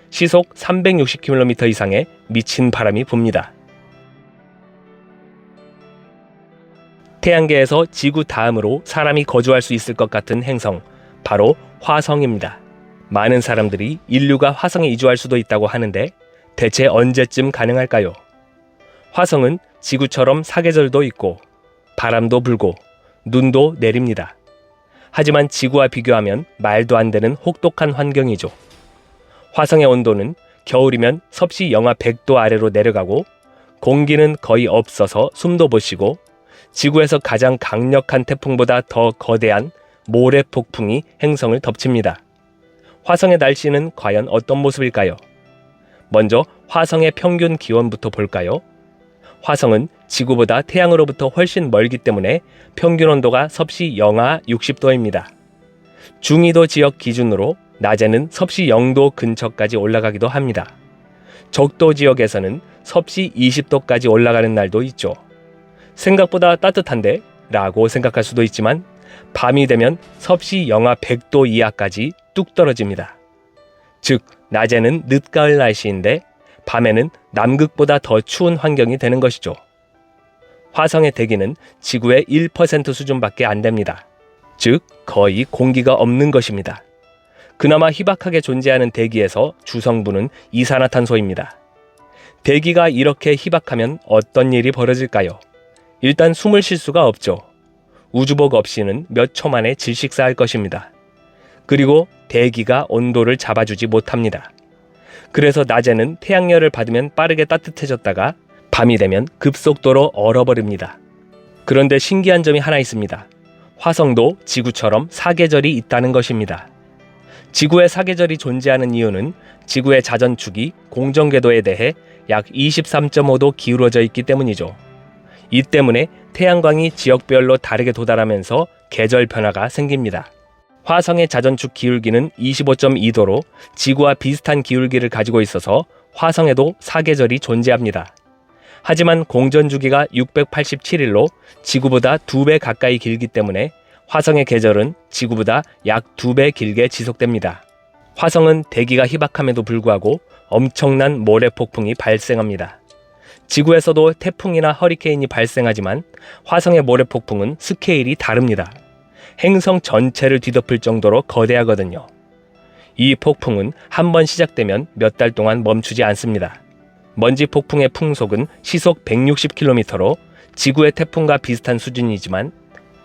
시속 360km 이상의 미친 바람이 붑니다. 태양계에서 지구 다음으로 사람이 거주할 수 있을 것 같은 행성, 바로 화성입니다. 많은 사람들이 인류가 화성에 이주할 수도 있다고 하는데 대체 언제쯤 가능할까요? 화성은 지구처럼 사계절도 있고 바람도 불고 눈도 내립니다. 하지만 지구와 비교하면 말도 안 되는 혹독한 환경이죠. 화성의 온도는 겨울이면 섭씨 영하 100도 아래로 내려가고 공기는 거의 없어서 숨도 못 쉬고 지구에서 가장 강력한 태풍보다 더 거대한 모래 폭풍이 행성을 덮칩니다. 화성의 날씨는 과연 어떤 모습일까요? 먼저 화성의 평균 기온부터 볼까요? 화성은 지구보다 태양으로부터 훨씬 멀기 때문에 평균 온도가 섭씨 영하 60도입니다. 중위도 지역 기준으로 낮에는 섭씨 0도 근처까지 올라가기도 합니다. 적도 지역에서는 섭씨 20도까지 올라가는 날도 있죠. 생각보다 따뜻한데? 라고 생각할 수도 있지만 밤이 되면 섭씨 영하 100도 이하까지 뚝 떨어집니다. 즉, 낮에는 늦가을 날씨인데 밤에는 남극보다 더 추운 환경이 되는 것이죠. 화성의 대기는 지구의 1% 수준밖에 안 됩니다. 즉, 거의 공기가 없는 것입니다. 그나마 희박하게 존재하는 대기에서 주성분은 이산화탄소입니다. 대기가 이렇게 희박하면 어떤 일이 벌어질까요? 일단 숨을 쉴 수가 없죠. 우주복 없이는 몇 초 만에 질식사할 것입니다. 그리고 대기가 온도를 잡아주지 못합니다. 그래서 낮에는 태양열을 받으면 빠르게 따뜻해졌다가 밤이 되면 급속도로 얼어버립니다. 그런데 신기한 점이 하나 있습니다. 화성도 지구처럼 사계절이 있다는 것입니다. 지구에 사계절이 존재하는 이유는 지구의 자전축이 공전궤도에 대해 약 23.5도 기울어져 있기 때문이죠. 이 때문에 태양광이 지역별로 다르게 도달하면서 계절 변화가 생깁니다. 화성의 자전축 기울기는 25.2도로 지구와 비슷한 기울기를 가지고 있어서 화성에도 사계절이 존재합니다. 하지만 공전주기가 687일로 지구보다 2배 가까이 길기 때문에 화성의 계절은 지구보다 약 2배 길게 지속됩니다. 화성은 대기가 희박함에도 불구하고 엄청난 모래 폭풍이 발생합니다. 지구에서도 태풍이나 허리케인이 발생하지만 화성의 모래 폭풍은 스케일이 다릅니다. 행성 전체를 뒤덮을 정도로 거대하거든요. 이 폭풍은 한번 시작되면 몇 달 동안 멈추지 않습니다. 먼지 폭풍의 풍속은 시속 160km로 지구의 태풍과 비슷한 수준이지만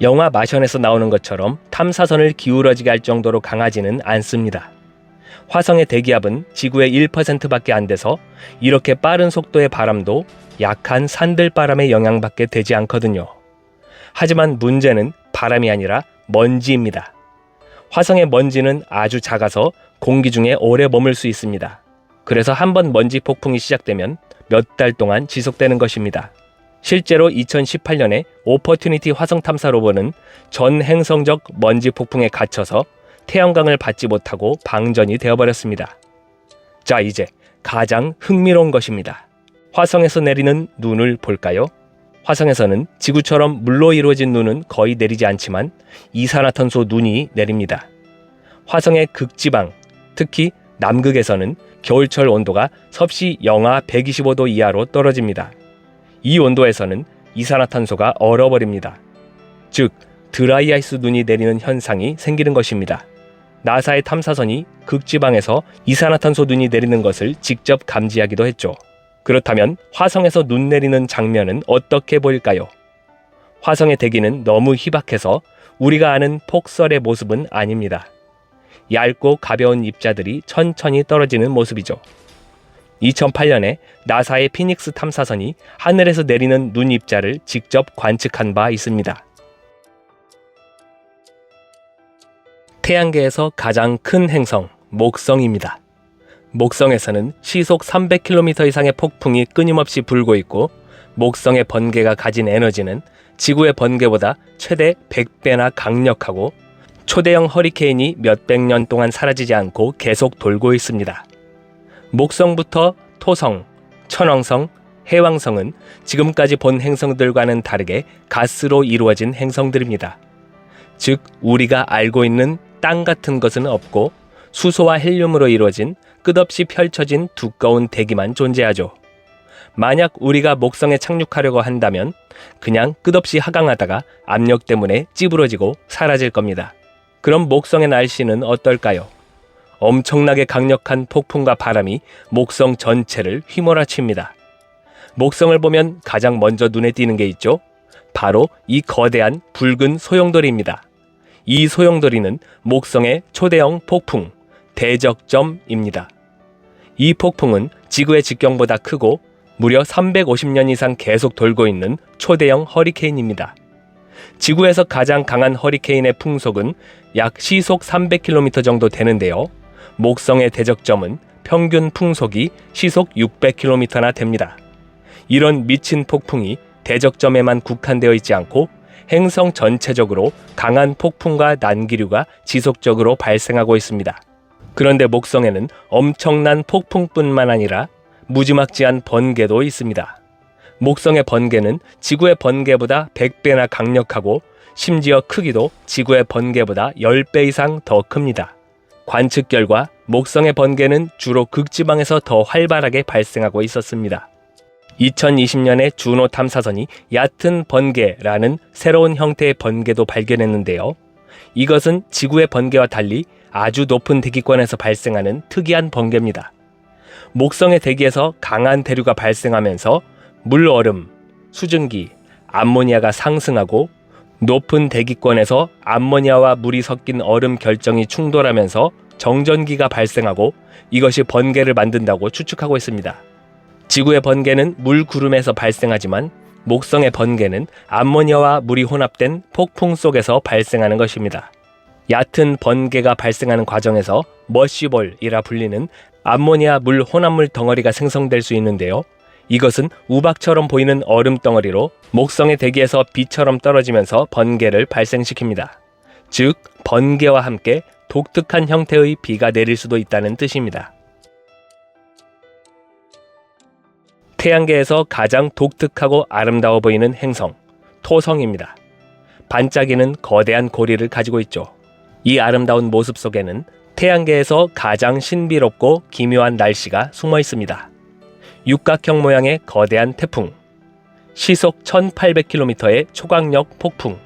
영화 마션에서 나오는 것처럼 탐사선을 기울어지게 할 정도로 강하지는 않습니다. 화성의 대기압은 지구의 1%밖에 안 돼서 이렇게 빠른 속도의 바람도 약한 산들바람의 영향밖에 되지 않거든요. 하지만 문제는 바람이 아니라 먼지입니다. 화성의 먼지는 아주 작아서 공기 중에 오래 머물 수 있습니다. 그래서 한번 먼지 폭풍이 시작되면 몇 달 동안 지속되는 것입니다. 실제로 2018년에 오퍼튜니티 화성 탐사 로버는 전 행성적 먼지 폭풍에 갇혀서 태양광을 받지 못하고 방전이 되어버렸습니다. 자, 이제 가장 흥미로운 것입니다. 화성에서 내리는 눈을 볼까요? 화성에서는 지구처럼 물로 이루어진 눈은 거의 내리지 않지만 이산화탄소 눈이 내립니다. 화성의 극지방, 특히 남극에서는 겨울철 온도가 섭씨 영하 125도 이하로 떨어집니다. 이 온도에서는 이산화탄소가 얼어버립니다. 즉, 드라이아이스 눈이 내리는 현상이 생기는 것입니다. 나사의 탐사선이 극지방에서 이산화탄소 눈이 내리는 것을 직접 감지하기도 했죠. 그렇다면 화성에서 눈 내리는 장면은 어떻게 보일까요? 화성의 대기는 너무 희박해서 우리가 아는 폭설의 모습은 아닙니다. 얇고 가벼운 입자들이 천천히 떨어지는 모습이죠. 2008년에 나사의 피닉스 탐사선이 하늘에서 내리는 눈 입자를 직접 관측한 바 있습니다. 태양계에서 가장 큰 행성, 목성입니다. 목성에서는 시속 300km 이상의 폭풍이 끊임없이 불고 있고 목성의 번개가 가진 에너지는 지구의 번개보다 최대 100배나 강력하고 초대형 허리케인이 몇백 년 동안 사라지지 않고 계속 돌고 있습니다. 목성부터 토성, 천왕성, 해왕성은 지금까지 본 행성들과는 다르게 가스로 이루어진 행성들입니다. 즉, 우리가 알고 있는 땅 같은 것은 없고 수소와 헬륨으로 이루어진 끝없이 펼쳐진 두꺼운 대기만 존재하죠. 만약 우리가 목성에 착륙하려고 한다면 그냥 끝없이 하강하다가 압력 때문에 찌부러지고 사라질 겁니다. 그럼 목성의 날씨는 어떨까요? 엄청나게 강력한 폭풍과 바람이 목성 전체를 휘몰아칩니다. 목성을 보면 가장 먼저 눈에 띄는 게 있죠? 바로 이 거대한 붉은 소용돌이입니다. 이 소용돌이는 목성의 초대형 폭풍, 대적점입니다. 이 폭풍은 지구의 직경보다 크고 무려 350년 이상 계속 돌고 있는 초대형 허리케인입니다. 지구에서 가장 강한 허리케인의 풍속은 약 시속 300km 정도 되는데요. 목성의 대적점은 평균 풍속이 시속 600km나 됩니다. 이런 미친 폭풍이 대적점에만 국한되어 있지 않고 행성 전체적으로 강한 폭풍과 난기류가 지속적으로 발생하고 있습니다. 그런데 목성에는 엄청난 폭풍뿐만 아니라 무지막지한 번개도 있습니다. 목성의 번개는 지구의 번개보다 100배나 강력하고 심지어 크기도 지구의 번개보다 10배 이상 더 큽니다. 관측 결과 목성의 번개는 주로 극지방에서 더 활발하게 발생하고 있었습니다. 2020년에 주노 탐사선이 얕은 번개라는 새로운 형태의 번개도 발견했는데요. 이것은 지구의 번개와 달리 아주 높은 대기권에서 발생하는 특이한 번개입니다. 목성의 대기에서 강한 대류가 발생하면서 물얼음, 수증기, 암모니아가 상승하고 높은 대기권에서 암모니아와 물이 섞인 얼음 결정이 충돌하면서 정전기가 발생하고 이것이 번개를 만든다고 추측하고 있습니다. 지구의 번개는 물구름에서 발생하지만 목성의 번개는 암모니아와 물이 혼합된 폭풍 속에서 발생하는 것입니다. 얕은 번개가 발생하는 과정에서 머시볼이라 불리는 암모니아 물 혼합물 덩어리가 생성될 수 있는데요. 이것은 우박처럼 보이는 얼음 덩어리로 목성의 대기에서 비처럼 떨어지면서 번개를 발생시킵니다. 즉, 번개와 함께 독특한 형태의 비가 내릴 수도 있다는 뜻입니다. 태양계에서 가장 독특하고 아름다워 보이는 행성, 토성입니다. 반짝이는 거대한 고리를 가지고 있죠. 이 아름다운 모습 속에는 태양계에서 가장 신비롭고 기묘한 날씨가 숨어 있습니다. 육각형 모양의 거대한 태풍, 시속 1800km의 초강력 폭풍,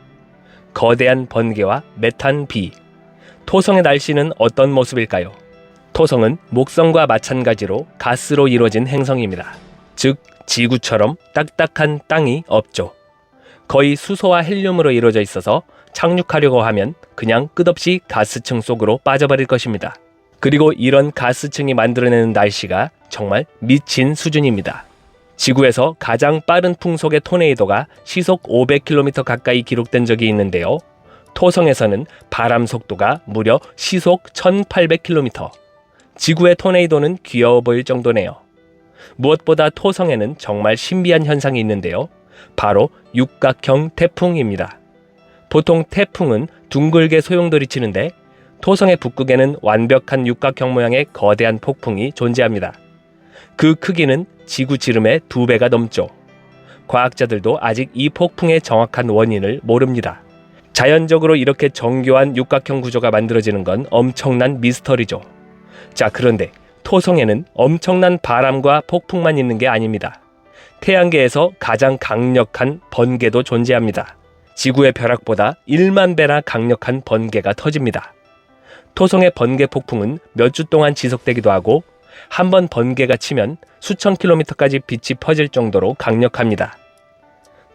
거대한 번개와 메탄 비. 토성의 날씨는 어떤 모습일까요? 토성은 목성과 마찬가지로 가스로 이루어진 행성입니다. 즉, 지구처럼 딱딱한 땅이 없죠. 거의 수소와 헬륨으로 이루어져 있어서 착륙하려고 하면 그냥 끝없이 가스층 속으로 빠져버릴 것입니다. 그리고 이런 가스층이 만들어내는 날씨가 정말 미친 수준입니다. 지구에서 가장 빠른 풍속의 토네이도가 시속 500km 가까이 기록된 적이 있는데요. 토성에서는 바람 속도가 무려 시속 1800km. 지구의 토네이도는 귀여워 보일 정도네요. 무엇보다 토성에는 정말 신비한 현상이 있는데요. 바로 육각형 태풍입니다. 보통 태풍은 둥글게 소용돌이 치는데 토성의 북극에는 완벽한 육각형 모양의 거대한 폭풍이 존재합니다. 그 크기는 지구 지름의 2배가 넘죠. 과학자들도 아직 이 폭풍의 정확한 원인을 모릅니다. 자연적으로 이렇게 정교한 육각형 구조가 만들어지는 건 엄청난 미스터리죠. 자, 그런데 토성에는 엄청난 바람과 폭풍만 있는 게 아닙니다. 태양계에서 가장 강력한 번개도 존재합니다. 지구의 벼락보다 1만 배나 강력한 번개가 터집니다. 토성의 번개 폭풍은 몇 주 동안 지속되기도 하고 한 번 번개가 치면 수천 킬로미터까지 빛이 퍼질 정도로 강력합니다.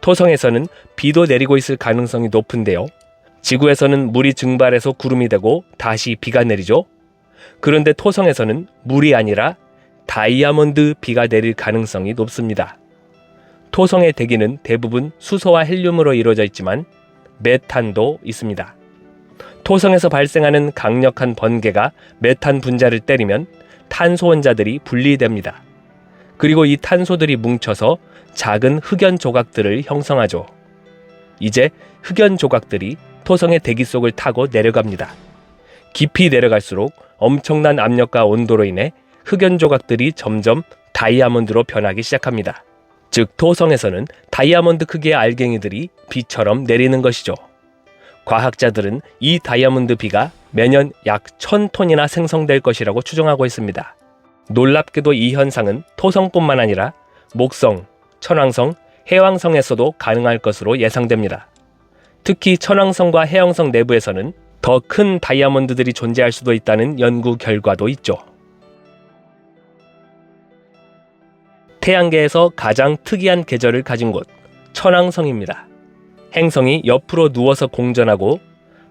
토성에서는 비도 내리고 있을 가능성이 높은데요. 지구에서는 물이 증발해서 구름이 되고 다시 비가 내리죠. 그런데 토성에서는 물이 아니라 다이아몬드 비가 내릴 가능성이 높습니다. 토성의 대기는 대부분 수소와 헬륨으로 이루어져 있지만 메탄도 있습니다. 토성에서 발생하는 강력한 번개가 메탄 분자를 때리면 탄소 원자들이 분리됩니다. 그리고 이 탄소들이 뭉쳐서 작은 흑연 조각들을 형성하죠. 이제 흑연 조각들이 토성의 대기 속을 타고 내려갑니다. 깊이 내려갈수록 엄청난 압력과 온도로 인해 흑연 조각들이 점점 다이아몬드로 변하기 시작합니다. 즉, 토성에서는 다이아몬드 크기의 알갱이들이 비처럼 내리는 것이죠. 과학자들은 이 다이아몬드 비가 매년 약 1000톤이나 생성될 것이라고 추정하고 있습니다. 놀랍게도 이 현상은 토성뿐만 아니라 목성, 천왕성, 해왕성에서도 가능할 것으로 예상됩니다. 특히 천왕성과 해왕성 내부에서는 더 큰 다이아몬드들이 존재할 수도 있다는 연구 결과도 있죠. 태양계에서 가장 특이한 계절을 가진 곳, 천왕성입니다. 행성이 옆으로 누워서 공전하고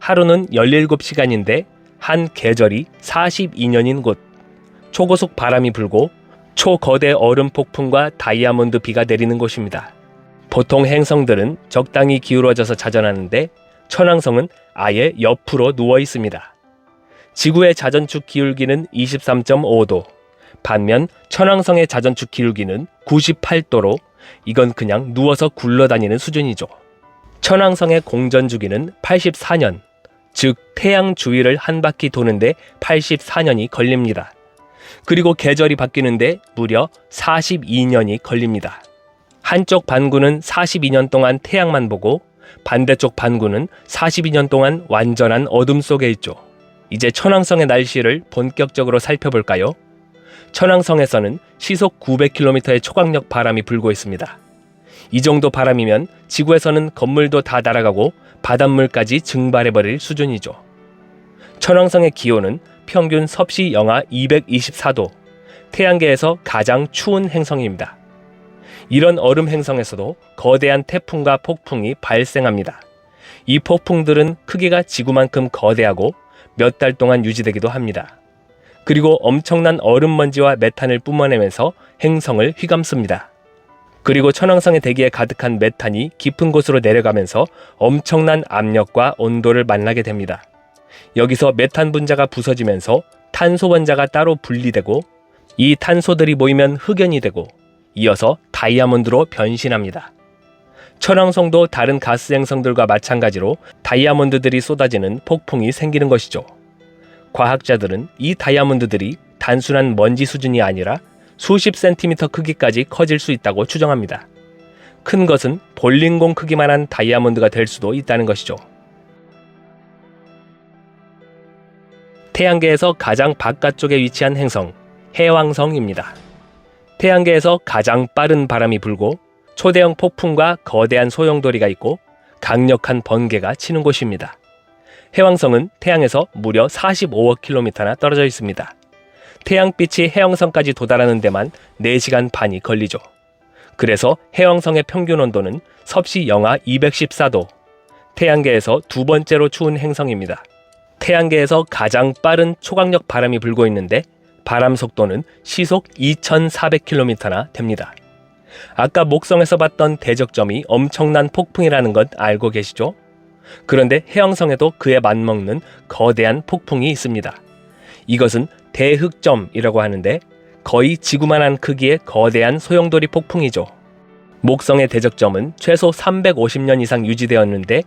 하루는 17시간인데 한 계절이 42년인 곳, 초고속 바람이 불고 초거대 얼음 폭풍과 다이아몬드 비가 내리는 곳입니다. 보통 행성들은 적당히 기울어져서 자전하는데 천왕성은 아예 옆으로 누워 있습니다. 지구의 자전축 기울기는 23.5도, 반면 천왕성의 자전축 기울기는 98도로 이건 그냥 누워서 굴러다니는 수준이죠. 천왕성의 공전 주기는 84년, 즉 태양 주위를 한 바퀴 도는데 84년이 걸립니다. 그리고 계절이 바뀌는데 무려 42년이 걸립니다. 한쪽 반구는 42년 동안 태양만 보고 반대쪽 반구는 42년 동안 완전한 어둠 속에 있죠. 이제 천왕성의 날씨를 본격적으로 살펴볼까요? 천왕성에서는 시속 900km의 초강력 바람이 불고 있습니다. 이 정도 바람이면 지구에서는 건물도 다 날아가고 바닷물까지 증발해버릴 수준이죠. 천왕성의 기온은 평균 섭씨 영하 224도, 태양계에서 가장 추운 행성입니다. 이런 얼음 행성에서도 거대한 태풍과 폭풍이 발생합니다. 이 폭풍들은 크기가 지구만큼 거대하고 몇 달 동안 유지되기도 합니다. 그리고 엄청난 얼음 먼지와 메탄을 뿜어내면서 행성을 휘감습니다. 그리고 천왕성의 대기에 가득한 메탄이 깊은 곳으로 내려가면서 엄청난 압력과 온도를 만나게 됩니다. 여기서 메탄 분자가 부서지면서 탄소 원자가 따로 분리되고 이 탄소들이 모이면 흑연이 되고 이어서 다이아몬드로 변신합니다. 천왕성도 다른 가스 행성들과 마찬가지로 다이아몬드들이 쏟아지는 폭풍이 생기는 것이죠. 과학자들은 이 다이아몬드들이 단순한 먼지 수준이 아니라 수십 센티미터 크기까지 커질 수 있다고 추정합니다. 큰 것은 볼링공 크기만한 다이아몬드가 될 수도 있다는 것이죠. 태양계에서 가장 바깥쪽에 위치한 행성, 해왕성입니다. 태양계에서 가장 빠른 바람이 불고 초대형 폭풍과 거대한 소용돌이가 있고 강력한 번개가 치는 곳입니다. 해왕성은 태양에서 무려 45억 킬로미터나 떨어져 있습니다. 태양빛이 해왕성까지 도달하는 데만 4시간 반이 걸리죠. 그래서 해왕성의 평균 온도는 섭씨 영하 214도, 태양계에서 두 번째로 추운 행성입니다. 태양계에서 가장 빠른 초강력 바람이 불고 있는데 바람 속도는 시속 2,400km나 됩니다. 아까 목성에서 봤던 대적점이 엄청난 폭풍이라는 것 알고 계시죠? 그런데 해왕성에도 그에 맞먹는 거대한 폭풍이 있습니다. 이것은 대흑점이라고 하는데 거의 지구만한 크기의 거대한 소용돌이 폭풍이죠. 목성의 대적점은 최소 350년 이상 유지되었는데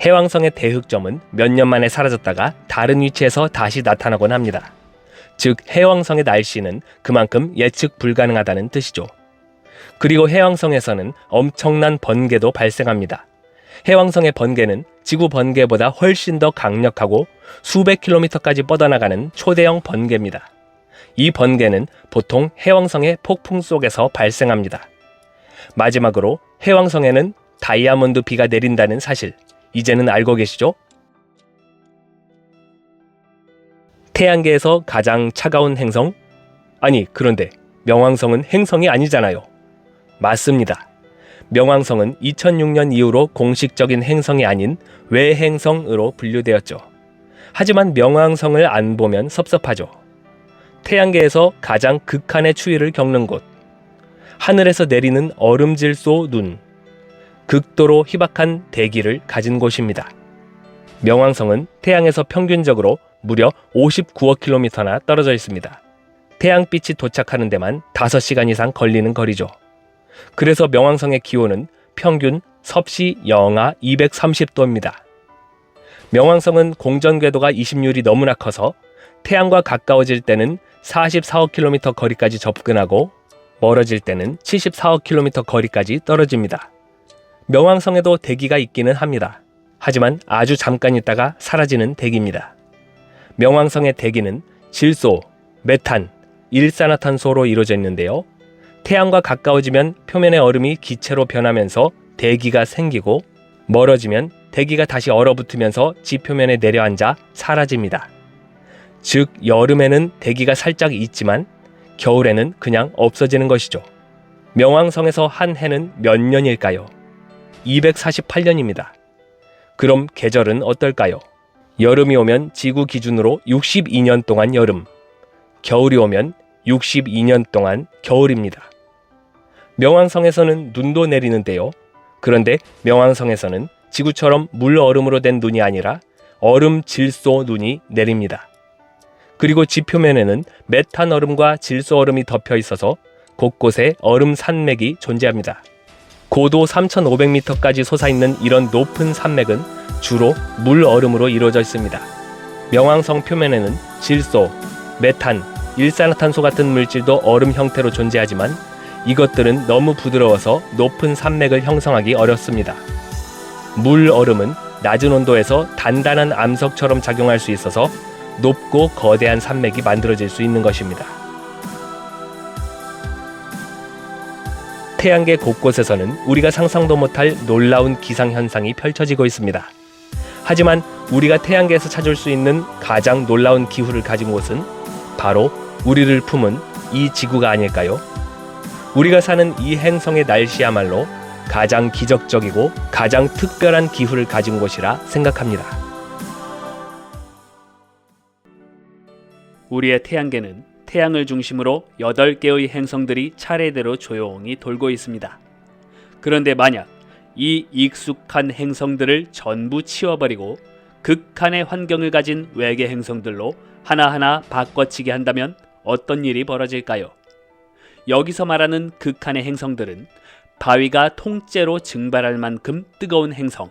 해왕성의 대흑점은 몇 년 만에 사라졌다가 다른 위치에서 다시 나타나곤 합니다. 즉 해왕성의 날씨는 그만큼 예측 불가능하다는 뜻이죠. 그리고 해왕성에서는 엄청난 번개도 발생합니다. 해왕성의 번개는 지구 번개보다 훨씬 더 강력하고 수백 킬로미터까지 뻗어나가는 초대형 번개입니다. 이 번개는 보통 해왕성의 폭풍 속에서 발생합니다. 마지막으로 해왕성에는 다이아몬드 비가 내린다는 사실, 이제는 알고 계시죠? 태양계에서 가장 차가운 행성? 아니, 그런데 명왕성은 행성이 아니잖아요. 맞습니다. 명왕성은 2006년 이후로 공식적인 행성이 아닌 외행성으로 분류되었죠. 하지만 명왕성을 안 보면 섭섭하죠. 태양계에서 가장 극한의 추위를 겪는 곳, 하늘에서 내리는 얼음질소 눈, 극도로 희박한 대기를 가진 곳입니다. 명왕성은 태양에서 평균적으로 무려 59억 킬로미터나 떨어져 있습니다. 태양빛이 도착하는 데만 5시간 이상 걸리는 거리죠. 그래서 명왕성의 기온은 평균 섭씨 영하 230도입니다. 명왕성은 공전 궤도가 20률이 너무나 커서 태양과 가까워질 때는 44억 킬로미터 거리까지 접근하고 멀어질 때는 74억 킬로미터 거리까지 떨어집니다. 명왕성에도 대기가 있기는 합니다. 하지만 아주 잠깐 있다가 사라지는 대기입니다. 명왕성의 대기는 질소, 메탄, 일산화탄소로 이루어져 있는데요. 태양과 가까워지면 표면의 얼음이 기체로 변하면서 대기가 생기고 멀어지면 대기가 다시 얼어붙으면서 지표면에 내려앉아 사라집니다. 즉 여름에는 대기가 살짝 있지만 겨울에는 그냥 없어지는 것이죠. 명왕성에서 한 해는 몇 년일까요? 248년입니다. 그럼 계절은 어떨까요? 여름이 오면 지구 기준으로 62년 동안 여름, 겨울이 오면 62년 동안 겨울입니다. 명왕성에서는 눈도 내리는데요. 그런데 명왕성에서는 지구처럼 물얼음으로 된 눈이 아니라 얼음 질소 눈이 내립니다. 그리고 지표면에는 메탄 얼음과 질소 얼음이 덮여 있어서 곳곳에 얼음 산맥이 존재합니다. 고도 3,500m까지 솟아있는 이런 높은 산맥은 주로 물 얼음으로 이루어져 있습니다. 명왕성 표면에는 질소, 메탄, 일산화탄소 같은 물질도 얼음 형태로 존재하지만 이것들은 너무 부드러워서 높은 산맥을 형성하기 어렵습니다. 물 얼음은 낮은 온도에서 단단한 암석처럼 작용할 수 있어서 높고 거대한 산맥이 만들어질 수 있는 것입니다. 태양계 곳곳에서는 우리가 상상도 못할 놀라운 기상현상이 펼쳐지고 있습니다. 하지만 우리가 태양계에서 찾을 수 있는 가장 놀라운 기후를 가진 곳은 바로 우리를 품은 이 지구가 아닐까요? 우리가 사는 이 행성의 날씨야말로 가장 기적적이고 가장 특별한 기후를 가진 곳이라 생각합니다. 우리의 태양계는 태양을 중심으로 8개의 행성들이 차례대로 조용히 돌고 있습니다. 그런데 만약 이 익숙한 행성들을 전부 치워버리고 극한의 환경을 가진 외계 행성들로 하나하나 바꿔치기 한다면 어떤 일이 벌어질까요? 여기서 말하는 극한의 행성들은 바위가 통째로 증발할 만큼 뜨거운 행성,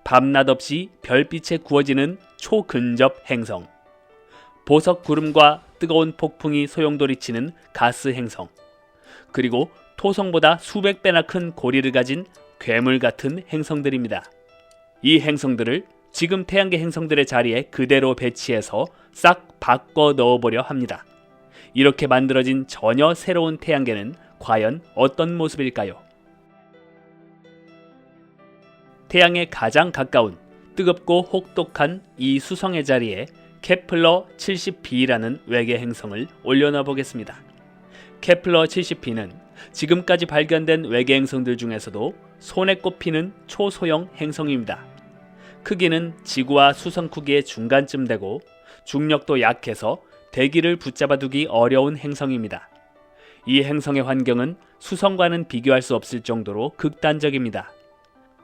밤낮 없이 별빛에 구워지는 초근접 행성, 보석 구름과 뜨거운 폭풍이 소용돌이치는 가스 행성, 그리고 토성보다 수백 배나 큰 고리를 가진 괴물 같은 행성들입니다. 이 행성들을 지금 태양계 행성들의 자리에 그대로 배치해서 싹 바꿔 넣어보려 합니다. 이렇게 만들어진 전혀 새로운 태양계는 과연 어떤 모습일까요? 태양에 가장 가까운 뜨겁고 혹독한 이 수성의 자리에 케플러 70b라는 외계 행성을 올려놔 보겠습니다. 케플러 70b는 지금까지 발견된 외계 행성들 중에서도 손에 꼽히는 초소형 행성입니다. 크기는 지구와 수성 크기의 중간쯤 되고 중력도 약해서 대기를 붙잡아두기 어려운 행성입니다. 이 행성의 환경은 수성과는 비교할 수 없을 정도로 극단적입니다.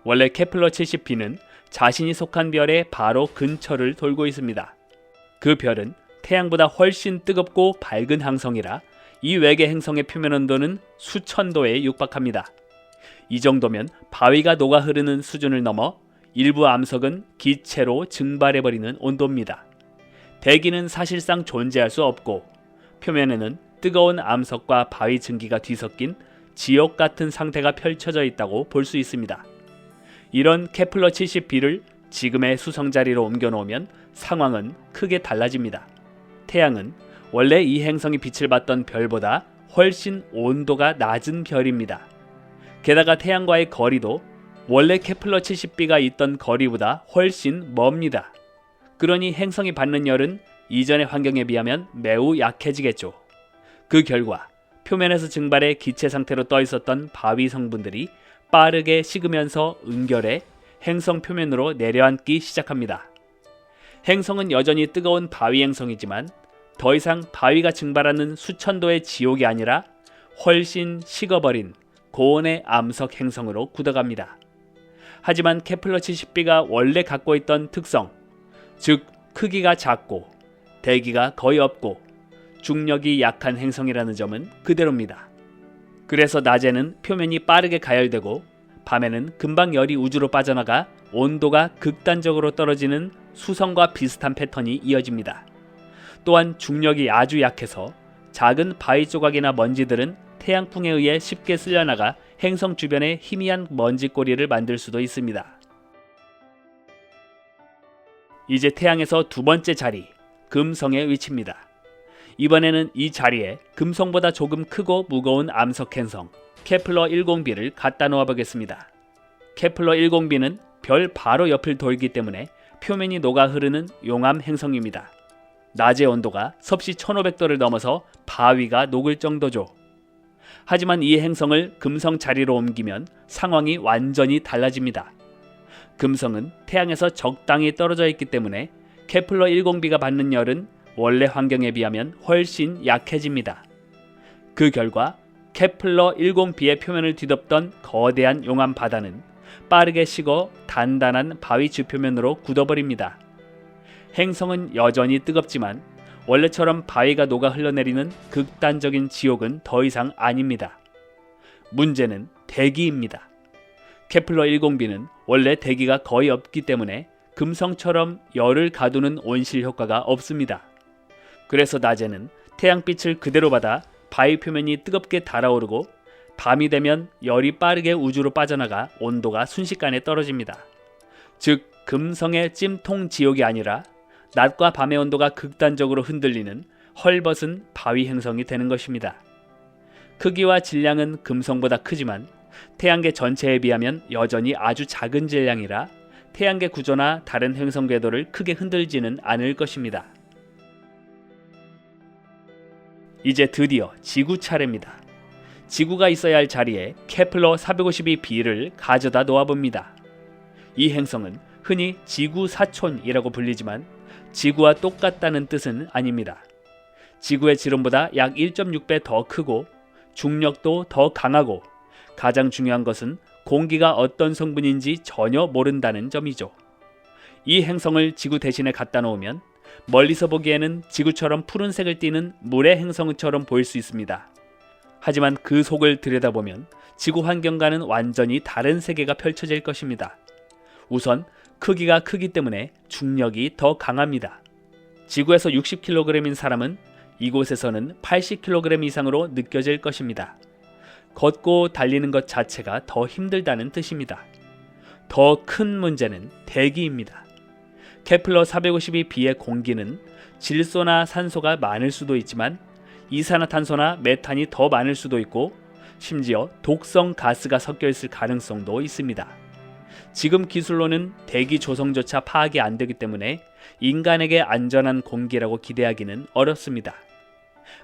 원래 케플러 70b는 자신이 속한 별의 바로 근처를 돌고 있습니다. 그 별은 태양보다 훨씬 뜨겁고 밝은 항성이라 이 외계 행성의 표면 온도는 수천 도에 육박합니다. 이 정도면 바위가 녹아 흐르는 수준을 넘어 일부 암석은 기체로 증발해버리는 온도입니다. 대기는 사실상 존재할 수 없고 표면에는 뜨거운 암석과 바위 증기가 뒤섞인 지옥 같은 상태가 펼쳐져 있다고 볼 수 있습니다. 이런 케플러 70b를 지금의 수성 자리로 옮겨 놓으면 상황은 크게 달라집니다. 태양은 원래 이 행성이 빛을 받던 별보다 훨씬 온도가 낮은 별입니다. 게다가 태양과의 거리도 원래 케플러 70b가 있던 거리보다 훨씬 멉니다. 그러니 행성이 받는 열은 이전의 환경에 비하면 매우 약해지겠죠. 그 결과 표면에서 증발해 기체 상태로 떠 있었던 바위 성분들이 빠르게 식으면서 응결해 행성 표면으로 내려앉기 시작합니다. 행성은 여전히 뜨거운 바위 행성이지만 더 이상 바위가 증발하는 수천도의 지옥이 아니라 훨씬 식어버린 고온의 암석 행성으로 굳어갑니다. 하지만 케플러 70b가 원래 갖고 있던 특성, 즉 크기가 작고 대기가 거의 없고 중력이 약한 행성이라는 점은 그대로입니다. 그래서 낮에는 표면이 빠르게 가열되고 밤에는 금방 열이 우주로 빠져나가 온도가 극단적으로 떨어지는 수성과 비슷한 패턴이 이어집니다. 또한 중력이 아주 약해서 작은 바위 조각이나 먼지들은 태양풍에 의해 쉽게 쓸려나가 행성 주변에 희미한 먼지꼬리를 만들 수도 있습니다. 이제 태양에서 두 번째 자리, 금성의 위치입니다. 이번에는 이 자리에 금성보다 조금 크고 무거운 암석 행성 케플러 10b를 갖다 놓아 보겠습니다. 케플러 10b는 별 바로 옆을 돌기 때문에 표면이 녹아 흐르는 용암 행성입니다. 낮의 온도가 섭씨 1500도를 넘어서 바위가 녹을 정도죠. 하지만 이 행성을 금성 자리로 옮기면 상황이 완전히 달라집니다. 금성은 태양에서 적당히 떨어져 있기 때문에 케플러 10b가 받는 열은 원래 환경에 비하면 훨씬 약해집니다. 그 결과 케플러 10b의 표면을 뒤덮던 거대한 용암 바다는 빠르게 식어 단단한 바위 주표면으로 굳어버립니다. 행성은 여전히 뜨겁지만 원래처럼 바위가 녹아 흘러내리는 극단적인 지옥은 더 이상 아닙니다. 문제는 대기입니다. 케플러 10b는 원래 대기가 거의 없기 때문에 금성처럼 열을 가두는 온실 효과가 없습니다. 그래서 낮에는 태양빛을 그대로 받아 바위 표면이 뜨겁게 달아오르고 밤이 되면 열이 빠르게 우주로 빠져나가 온도가 순식간에 떨어집니다. 즉 금성의 찜통 지옥이 아니라 낮과 밤의 온도가 극단적으로 흔들리는 헐벗은 바위 행성이 되는 것입니다. 크기와 질량은 금성보다 크지만 태양계 전체에 비하면 여전히 아주 작은 질량이라 태양계 구조나 다른 행성 궤도를 크게 흔들지는 않을 것입니다. 이제 드디어 지구 차례입니다. 지구가 있어야 할 자리에 케플러 452b를 가져다 놓아봅니다. 이 행성은 흔히 지구 사촌이라고 불리지만 지구와 똑같다는 뜻은 아닙니다. 지구의 지름보다 약 1.6배 더 크고 중력도 더 강하고 가장 중요한 것은 공기가 어떤 성분인지 전혀 모른다는 점이죠. 이 행성을 지구 대신에 갖다 놓으면 멀리서 보기에는 지구처럼 푸른색을 띠는 물의 행성처럼 보일 수 있습니다. 하지만 그 속을 들여다보면 지구 환경과는 완전히 다른 세계가 펼쳐질 것입니다. 우선 크기가 크기 때문에 중력이 더 강합니다. 지구에서 60kg인 사람은 이곳에서는 80kg 이상으로 느껴질 것입니다. 걷고 달리는 것 자체가 더 힘들다는 뜻입니다. 더 큰 문제는 대기입니다. 케플러 452b의 공기는 질소나 산소가 많을 수도 있지만 이산화탄소나 메탄이 더 많을 수도 있고 심지어 독성 가스가 섞여 있을 가능성도 있습니다. 지금 기술로는 대기 조성조차 파악이 안 되기 때문에 인간에게 안전한 공기라고 기대하기는 어렵습니다.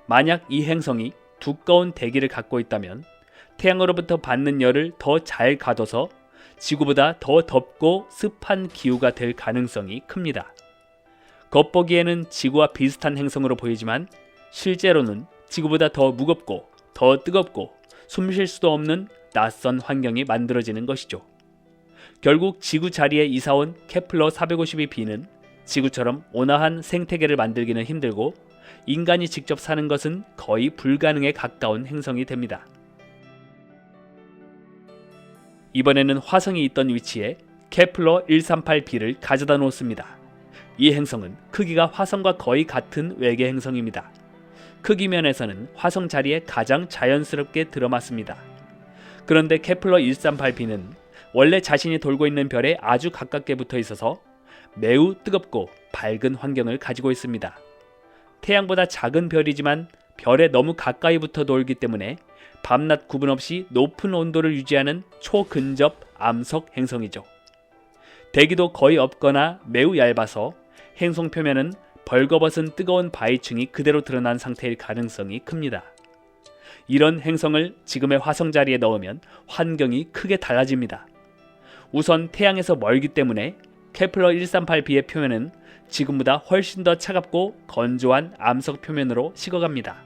만약 이 행성이 두꺼운 대기를 갖고 있다면 태양으로부터 받는 열을 더 잘 가둬서 지구보다 더 덥고 습한 기후가 될 가능성이 큽니다. 겉보기에는 지구와 비슷한 행성으로 보이지만 실제로는 지구보다 더 무겁고 더 뜨겁고 숨 쉴 수도 없는 낯선 환경이 만들어지는 것이죠. 결국 지구 자리에 이사온 케플러 452b는 지구처럼 온화한 생태계를 만들기는 힘들고 인간이 직접 사는 것은 거의 불가능에 가까운 행성이 됩니다. 이번에는 화성이 있던 위치에 케플러 138b를 가져다 놓습니다. 이 행성은 크기가 화성과 거의 같은 외계 행성입니다. 크기 면에서는 화성 자리에 가장 자연스럽게 들어맞습니다. 그런데 케플러 138b는 원래 자신이 돌고 있는 별에 아주 가깝게 붙어 있어서 매우 뜨겁고 밝은 환경을 가지고 있습니다. 태양보다 작은 별이지만 별에 너무 가까이 붙어 돌기 때문에 밤낮 구분 없이 높은 온도를 유지하는 초근접 암석 행성이죠. 대기도 거의 없거나 매우 얇아서 행성 표면은 벌거벗은 뜨거운 바위층이 그대로 드러난 상태일 가능성이 큽니다. 이런 행성을 지금의 화성 자리에 넣으면 환경이 크게 달라집니다. 우선 태양에서 멀기 때문에 케플러 138b의 표면은 지금보다 훨씬 더 차갑고 건조한 암석 표면으로 식어갑니다.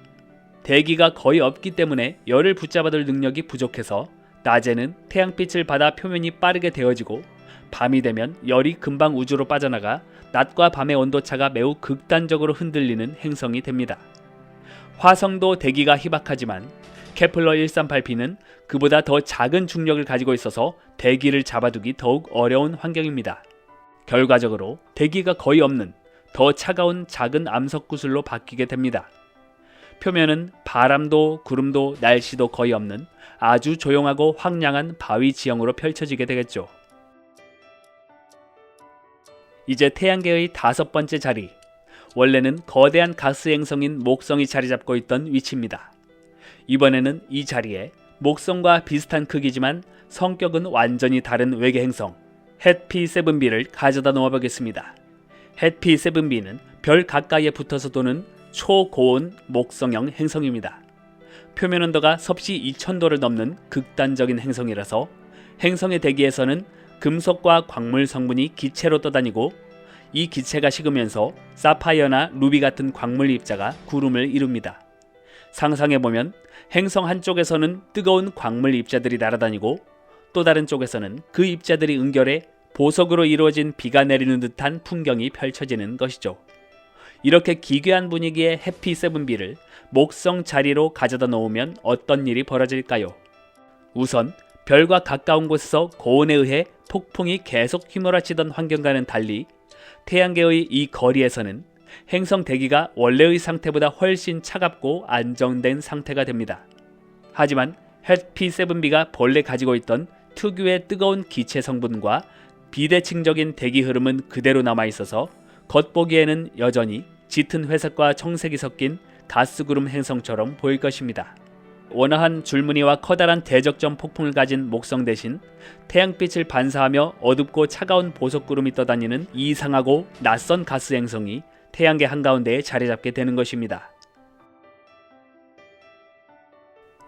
대기가 거의 없기 때문에 열을 붙잡아둘 능력이 부족해서 낮에는 태양빛을 받아 표면이 빠르게 데워지고 밤이 되면 열이 금방 우주로 빠져나가 낮과 밤의 온도차가 매우 극단적으로 흔들리는 행성이 됩니다. 화성도 대기가 희박하지만 케플러 138b는 그보다 더 작은 중력을 가지고 있어서 대기를 잡아두기 더욱 어려운 환경입니다. 결과적으로 대기가 거의 없는 더 차가운 작은 암석 구슬로 바뀌게 됩니다. 표면은 바람도 구름도 날씨도 거의 없는 아주 조용하고 황량한 바위 지형으로 펼쳐지게 되겠죠. 이제 태양계의 5번째 자리, 원래는 거대한 가스 행성인 목성이 자리 잡고 있던 위치입니다. 이번에는 이 자리에 목성과 비슷한 크기지만 성격은 완전히 다른 외계 행성 햇P7b를 가져다 놓아 보겠습니다. 햇P7b는 별 가까이에 붙어서 도는 초고온 목성형 행성입니다. 표면 온도가 섭씨 2000도를 넘는 극단적인 행성이라서 행성의 대기에서는 금속과 광물 성분이 기체로 떠다니고 이 기체가 식으면서 사파이어나 루비 같은 광물 입자가 구름을 이룹니다. 상상해보면 행성 한쪽에서는 뜨거운 광물 입자들이 날아다니고 또 다른 쪽에서는 그 입자들이 응결해 보석으로 이루어진 비가 내리는 듯한 풍경이 펼쳐지는 것이죠. 이렇게 기괴한 분위기의 햇P7b를 목성 자리로 가져다 놓으면 어떤 일이 벌어질까요? 우선 별과 가까운 곳에서 고온에 의해 폭풍이 계속 휘몰아치던 환경과는 달리 태양계의 이 거리에서는 행성 대기가 원래의 상태보다 훨씬 차갑고 안정된 상태가 됩니다. 하지만 햇P7b가 본래 가지고 있던 특유의 뜨거운 기체 성분과 비대칭적인 대기 흐름은 그대로 남아있어서 겉보기에는 여전히 짙은 회색과 청색이 섞인 가스구름 행성처럼 보일 것입니다. 원화한 줄무늬와 커다란 대적점 폭풍을 가진 목성 대신 태양빛을 반사하며 어둡고 차가운 보석구름이 떠다니는 이상하고 낯선 가스 행성이 태양계 한가운데에 자리 잡게 되는 것입니다.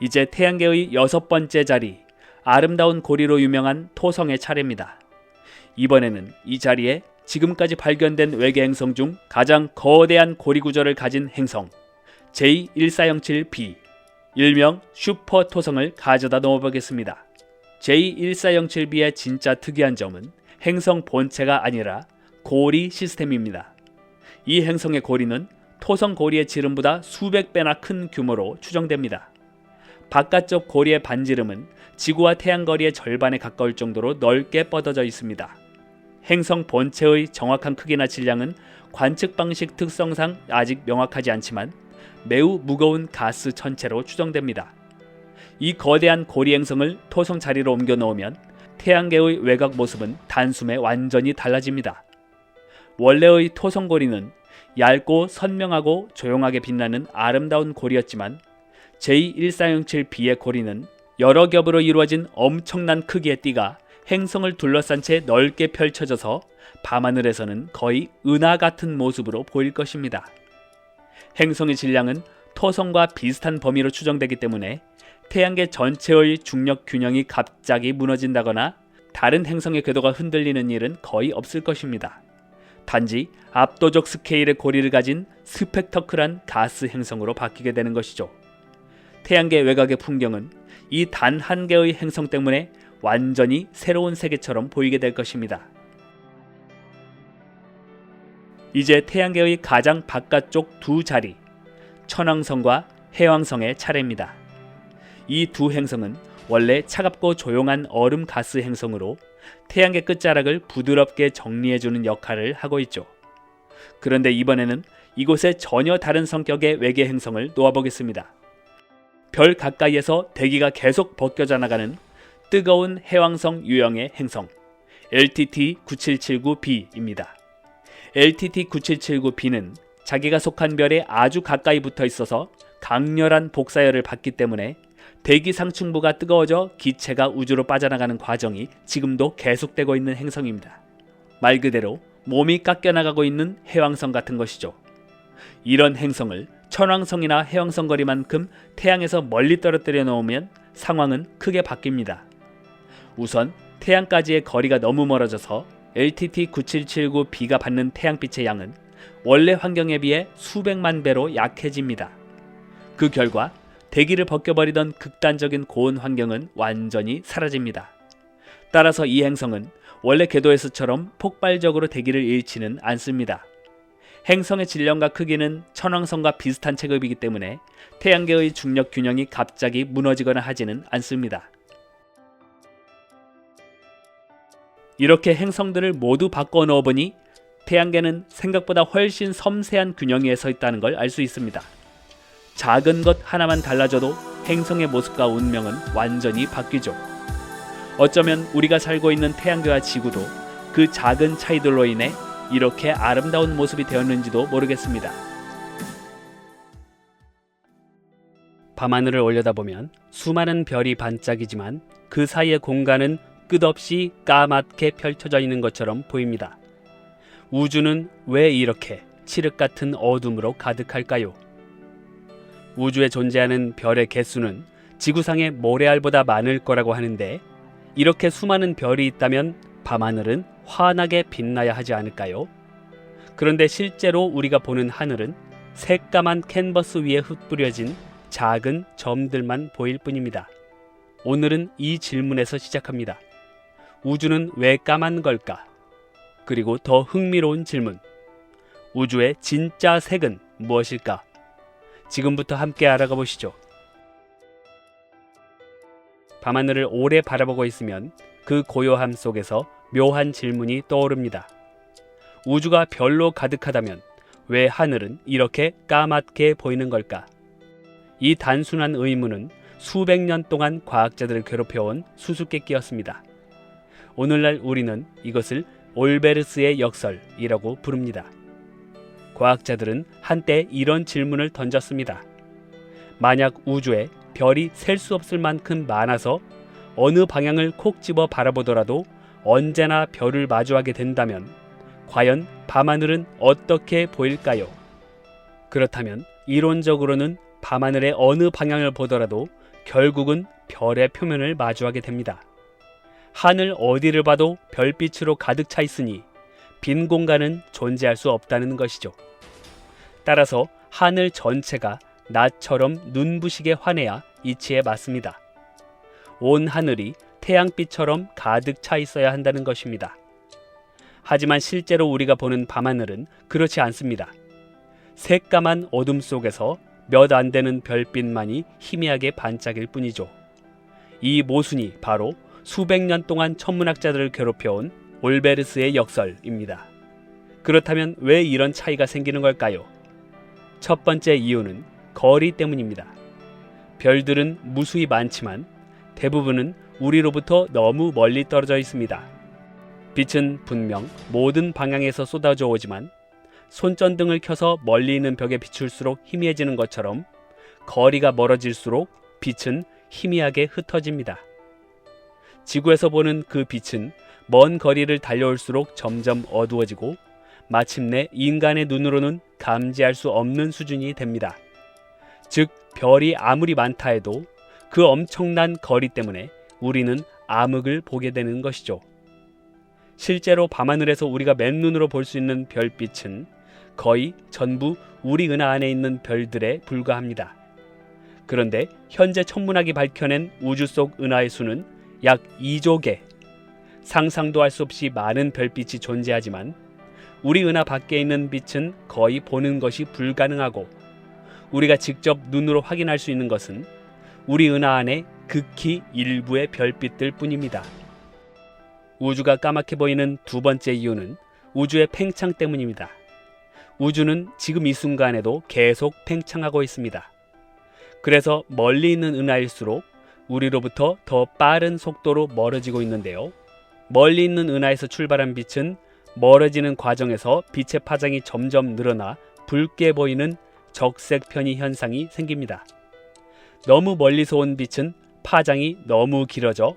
이제 태양계의 6번째 자리, 아름다운 고리로 유명한 토성의 차례입니다. 이번에는 이 자리에 지금까지 발견된 외계 행성 중 가장 거대한 고리 구조를 가진 행성 J1407b, 일명 슈퍼 토성을 가져다 놓아보겠습니다. J1407b의 진짜 특이한 점은 행성 본체가 아니라 고리 시스템입니다. 이 행성의 고리는 토성 고리의 지름보다 수백 배나 큰 규모로 추정됩니다. 바깥쪽 고리의 반지름은 지구와 태양 거리의 절반에 가까울 정도로 넓게 뻗어져 있습니다. 행성 본체의 정확한 크기나 질량은 관측 방식 특성상 아직 명확하지 않지만 매우 무거운 가스 천체로 추정됩니다. 이 거대한 고리 행성을 토성 자리로 옮겨 놓으면 태양계의 외곽 모습은 단숨에 완전히 달라집니다. 원래의 토성 고리는 얇고 선명하고 조용하게 빛나는 아름다운 고리였지만 J1407b의 고리는 여러 겹으로 이루어진 엄청난 크기의 띠가 행성을 둘러싼 채 넓게 펼쳐져서 밤하늘에서는 거의 은하 같은 모습으로 보일 것입니다. 행성의 질량은 토성과 비슷한 범위로 추정되기 때문에 태양계 전체의 중력 균형이 갑자기 무너진다거나 다른 행성의 궤도가 흔들리는 일은 거의 없을 것입니다. 단지 압도적 스케일의 고리를 가진 스펙터클한 가스 행성으로 바뀌게 되는 것이죠. 태양계 외곽의 풍경은 이 단 한 개의 행성 때문에 완전히 새로운 세계처럼 보이게 될 것입니다. 이제 태양계의 가장 바깥쪽 두 자리, 천왕성과 해왕성의 차례입니다. 이 두 행성은 원래 차갑고 조용한 얼음 가스 행성으로 태양계 끝자락을 부드럽게 정리해주는 역할을 하고 있죠. 그런데 이번에는 이곳에 전혀 다른 성격의 외계 행성을 놓아보겠습니다. 별 가까이에서 대기가 계속 벗겨져 나가는 뜨거운 해왕성 유형의 행성 LTT-9779b입니다. LTT-9779b는 자기가 속한 별에 아주 가까이 붙어 있어서 강렬한 복사열을 받기 때문에 대기 상층부가 뜨거워져 기체가 우주로 빠져나가는 과정이 지금도 계속되고 있는 행성입니다. 말 그대로 몸이 깎여나가고 있는 해왕성 같은 것이죠. 이런 행성을 천왕성이나 해왕성 거리만큼 태양에서 멀리 떨어뜨려 놓으면 상황은 크게 바뀝니다. 우선 태양까지의 거리가 너무 멀어져서 LTT-9779b가 받는 태양빛의 양은 원래 환경에 비해 수백만 배로 약해집니다. 그 결과 대기를 벗겨버리던 극단적인 고온 환경은 완전히 사라집니다. 따라서 이 행성은 원래 궤도에서처럼 폭발적으로 대기를 잃지는 않습니다. 행성의 질량과 크기는 천왕성과 비슷한 체급이기 때문에 태양계의 중력 균형이 갑자기 무너지거나 하지는 않습니다. 이렇게 행성들을 모두 바꿔 넣어보니 태양계는 생각보다 훨씬 섬세한 균형 위에 서 있다는 걸 알 수 있습니다. 작은 것 하나만 달라져도 행성의 모습과 운명은 완전히 바뀌죠. 어쩌면 우리가 살고 있는 태양계와 지구도 그 작은 차이들로 인해 이렇게 아름다운 모습이 되었는지도 모르겠습니다. 밤하늘을 올려다보면 수많은 별이 반짝이지만 그 사이의 공간은 끝없이 까맣게 펼쳐져 있는 것처럼 보입니다. 우주는 왜 이렇게 칠흑 같은 어둠으로 가득할까요? 우주에 존재하는 별의 개수는 지구상의 모래알보다 많을 거라고 하는데 이렇게 수많은 별이 있다면 밤하늘은 환하게 빛나야 하지 않을까요? 그런데 실제로 우리가 보는 하늘은 새까만 캔버스 위에 흩뿌려진 작은 점들만 보일 뿐입니다. 오늘은 이 질문에서 시작합니다. 우주는 왜 까만 걸까? 그리고 더 흥미로운 질문. 우주의 진짜 색은 무엇일까? 지금부터 함께 알아가 보시죠. 밤하늘을 오래 바라보고 있으면 그 고요함 속에서 묘한 질문이 떠오릅니다. 우주가 별로 가득하다면 왜 하늘은 이렇게 까맣게 보이는 걸까? 이 단순한 의문은 수백 년 동안 과학자들을 괴롭혀온 수수께끼였습니다. 오늘날 우리는 이것을 올베르스의 역설이라고 부릅니다. 과학자들은 한때 이런 질문을 던졌습니다. 만약 우주에 별이 셀 수 없을 만큼 많아서 어느 방향을 콕 집어 바라보더라도 언제나 별을 마주하게 된다면 과연 밤하늘은 어떻게 보일까요? 그렇다면 이론적으로는 밤하늘의 어느 방향을 보더라도 결국은 별의 표면을 마주하게 됩니다. 하늘 어디를 봐도 별빛으로 가득 차 있으니 빈 공간은 존재할 수 없다는 것이죠. 따라서 하늘 전체가 나처럼 눈부시게 환해야 이치에 맞습니다. 온 하늘이 태양빛처럼 가득 차 있어야 한다는 것입니다. 하지만 실제로 우리가 보는 밤하늘은 그렇지 않습니다. 새까만 어둠 속에서 몇 안 되는 별빛만이 희미하게 반짝일 뿐이죠. 이 모순이 바로 수백 년 동안 천문학자들을 괴롭혀온 올베르스의 역설입니다. 그렇다면 왜 이런 차이가 생기는 걸까요? 첫 번째 이유는 거리 때문입니다. 별들은 무수히 많지만 대부분은 우리로부터 너무 멀리 떨어져 있습니다. 빛은 분명 모든 방향에서 쏟아져 오지만 손전등을 켜서 멀리 있는 벽에 비출수록 희미해지는 것처럼 거리가 멀어질수록 빛은 희미하게 흩어집니다. 지구에서 보는 그 빛은 먼 거리를 달려올수록 점점 어두워지고 마침내 인간의 눈으로는 감지할 수 없는 수준이 됩니다. 즉, 별이 아무리 많다 해도 그 엄청난 거리 때문에 우리는 암흑을 보게 되는 것이죠. 실제로 밤하늘에서 우리가 맨눈으로 볼 수 있는 별빛은 거의 전부 우리 은하 안에 있는 별들에 불과합니다. 그런데 현재 천문학이 밝혀낸 우주 속 은하의 수는 약 2조 개. 상상도 할 수 없이 많은 별빛이 존재하지만 우리 은하 밖에 있는 빛은 거의 보는 것이 불가능하고 우리가 직접 눈으로 확인할 수 있는 것은 우리 은하 안에 극히 일부의 별빛들 뿐입니다. 우주가 까맣게 보이는 두 번째 이유는 우주의 팽창 때문입니다. 우주는 지금 이 순간에도 계속 팽창하고 있습니다. 그래서 멀리 있는 은하일수록 우리로부터 더 빠른 속도로 멀어지고 있는데요. 멀리 있는 은하에서 출발한 빛은 멀어지는 과정에서 빛의 파장이 점점 늘어나 붉게 보이는 적색 편의 현상이 생깁니다. 너무 멀리서 온 빛은 파장이 너무 길어져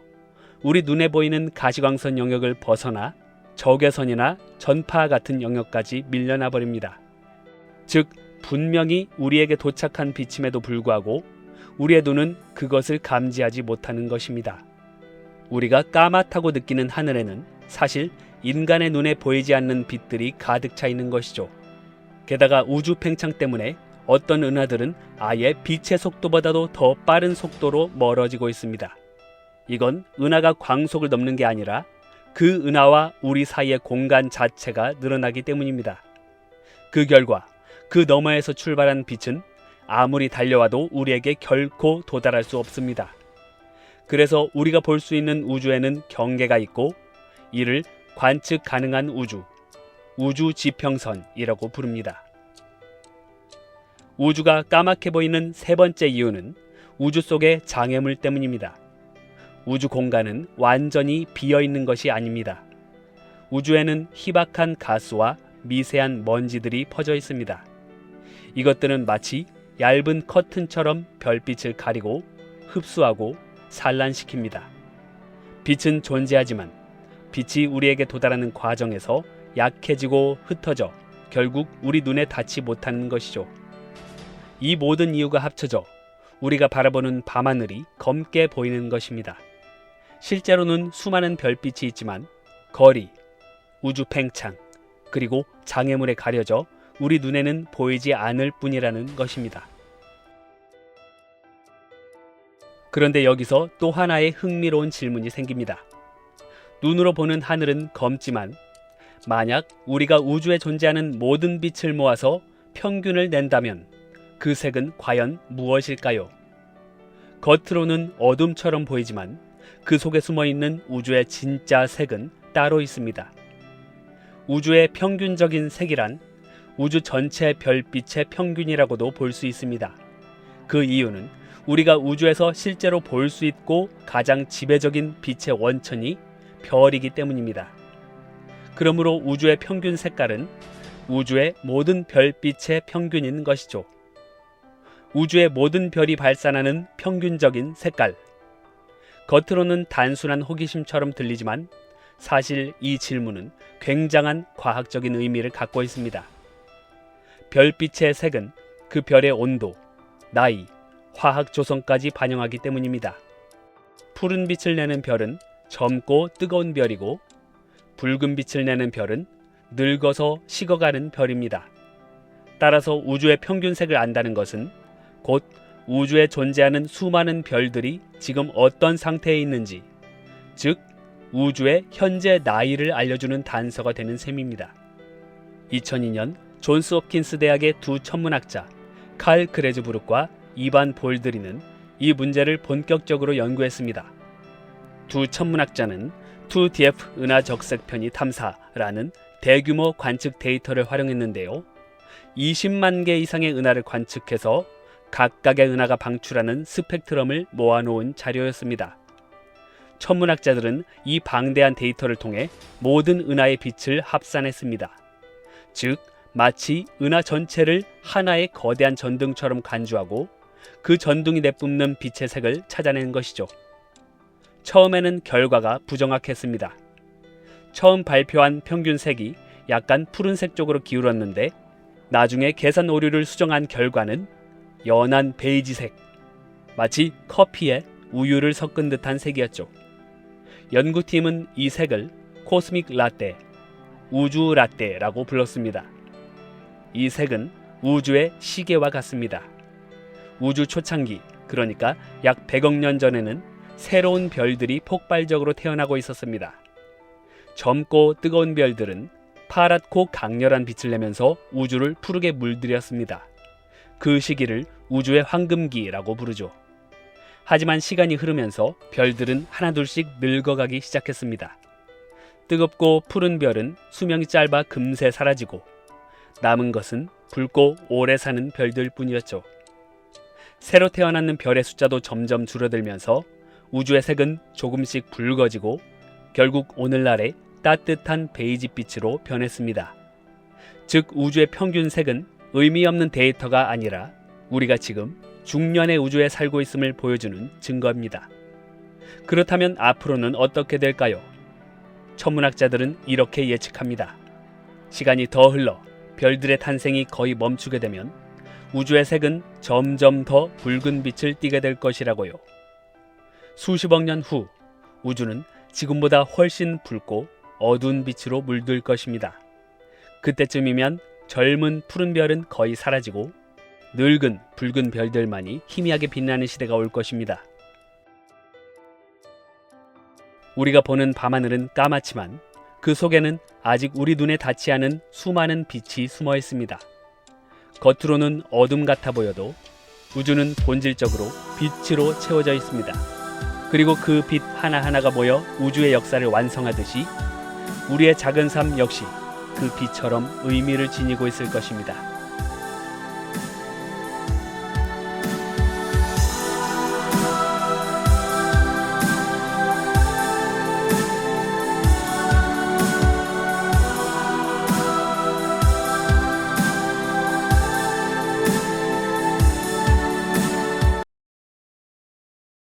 우리 눈에 보이는 가시광선 영역을 벗어나 적외선이나 전파 같은 영역까지 밀려나 버립니다. 즉, 분명히 우리에게 도착한 빛임에도 불구하고 우리의 눈은 그것을 감지하지 못하는 것입니다. 우리가 까맣다고 느끼는 하늘에는 사실 인간의 눈에 보이지 않는 빛들이 가득 차 있는 것이죠. 게다가 우주 팽창 때문에 어떤 은하들은 아예 빛의 속도보다도 더 빠른 속도로 멀어지고 있습니다. 이건 은하가 광속을 넘는 게 아니라 그 은하와 우리 사이의 공간 자체가 늘어나기 때문입니다. 그 결과 그 너머에서 출발한 빛은 아무리 달려와도 우리에게 결코 도달할 수 없습니다. 그래서 우리가 볼 수 있는 우주에는 경계가 있고 이를 관측 가능한 우주, 우주 지평선이라고 부릅니다. 우주가 까맣게 보이는 세 번째 이유는 우주 속의 장애물 때문입니다. 우주 공간은 완전히 비어있는 것이 아닙니다. 우주에는 희박한 가스와 미세한 먼지들이 퍼져 있습니다. 이것들은 마치 얇은 커튼처럼 별빛을 가리고 흡수하고 산란시킵니다. 빛은 존재하지만 빛이 우리에게 도달하는 과정에서 약해지고 흩어져 결국 우리 눈에 닿지 못하는 것이죠. 이 모든 이유가 합쳐져 우리가 바라보는 밤하늘이 검게 보이는 것입니다. 실제로는 수많은 별빛이 있지만 거리, 우주 팽창, 그리고 장애물에 가려져 우리 눈에는 보이지 않을 뿐이라는 것입니다. 그런데 여기서 또 하나의 흥미로운 질문이 생깁니다. 눈으로 보는 하늘은 검지만 만약 우리가 우주에 존재하는 모든 빛을 모아서 평균을 낸다면 그 색은 과연 무엇일까요? 겉으로는 어둠처럼 보이지만 그 속에 숨어있는 우주의 진짜 색은 따로 있습니다. 우주의 평균적인 색이란 우주 전체 별빛의 평균이라고도 볼 수 있습니다. 그 이유는 우리가 우주에서 실제로 볼 수 있고 가장 지배적인 빛의 원천이 별이기 때문입니다. 그러므로 우주의 평균 색깔은 우주의 모든 별빛의 평균인 것이죠. 우주의 모든 별이 발산하는 평균적인 색깔. 겉으로는 단순한 호기심처럼 들리지만 사실 이 질문은 굉장한 과학적인 의미를 갖고 있습니다. 별빛의 색은 그 별의 온도, 나이, 화학 조성까지 반영하기 때문입니다. 푸른 빛을 내는 별은 젊고 뜨거운 별이고 붉은 빛을 내는 별은 늙어서 식어가는 별입니다. 따라서 우주의 평균색을 안다는 것은 곧 우주에 존재하는 수많은 별들이 지금 어떤 상태에 있는지, 즉 우주의 현재 나이를 알려주는 단서가 되는 셈입니다. 2002년 존스 홉킨스 대학의 두 천문학자 칼 그레즈부르크와 이반 볼드리는 이 문제를 본격적으로 연구했습니다. 두 천문학자는 2DF 은하 적색 편의 탐사라는 대규모 관측 데이터를 활용했는데요. 20만 개 이상의 은하를 관측해서 각각의 은하가 방출하는 스펙트럼을 모아놓은 자료였습니다. 천문학자들은 이 방대한 데이터를 통해 모든 은하의 빛을 합산했습니다. 즉, 마치 은하 전체를 하나의 거대한 전등처럼 간주하고 그 전등이 내뿜는 빛의 색을 찾아낸 것이죠. 처음에는 결과가 부정확했습니다. 처음 발표한 평균 색이 약간 푸른색 쪽으로 기울었는데 나중에 계산 오류를 수정한 결과는 연한 베이지색, 마치 커피에 우유를 섞은 듯한 색이었죠. 연구팀은 이 색을 코스믹 라떼, 우주 라떼라고 불렀습니다. 이 색은 우주의 시계와 같습니다. 우주 초창기, 그러니까 약 100억 년 전에는 새로운 별들이 폭발적으로 태어나고 있었습니다. 젊고 뜨거운 별들은 파랗고 강렬한 빛을 내면서 우주를 푸르게 물들였습니다. 그 시기를 우주의 황금기라고 부르죠. 하지만 시간이 흐르면서 별들은 하나둘씩 늙어가기 시작했습니다. 뜨겁고 푸른 별은 수명이 짧아 금세 사라지고 남은 것은 붉고 오래 사는 별들 뿐이었죠. 새로 태어나는 별의 숫자도 점점 줄어들면서 우주의 색은 조금씩 붉어지고 결국 오늘날의 따뜻한 베이지빛으로 변했습니다. 즉 우주의 평균 색은 의미 없는 데이터가 아니라 우리가 지금 중년의 우주에 살고 있음을 보여주는 증거입니다. 그렇다면 앞으로는 어떻게 될까요? 천문학자들은 이렇게 예측합니다. 시간이 더 흘러 별들의 탄생이 거의 멈추게 되면 우주의 색은 점점 더 붉은 빛을 띠게 될 것이라고요. 수십억 년 후 우주는 지금보다 훨씬 붉고 어두운 빛으로 물들 것입니다. 그때쯤이면 젊은 푸른 별은 거의 사라지고 늙은 붉은 별들만이 희미하게 빛나는 시대가 올 것입니다. 우리가 보는 밤하늘은 까맣지만 그 속에는 아직 우리 눈에 닿지 않은 수많은 빛이 숨어 있습니다. 겉으로는 어둠 같아 보여도 우주는 본질적으로 빛으로 채워져 있습니다. 그리고 그 빛 하나하나가 모여 우주의 역사를 완성하듯이 우리의 작은 삶 역시 그 빛처럼 의미를 지니고 있을 것입니다.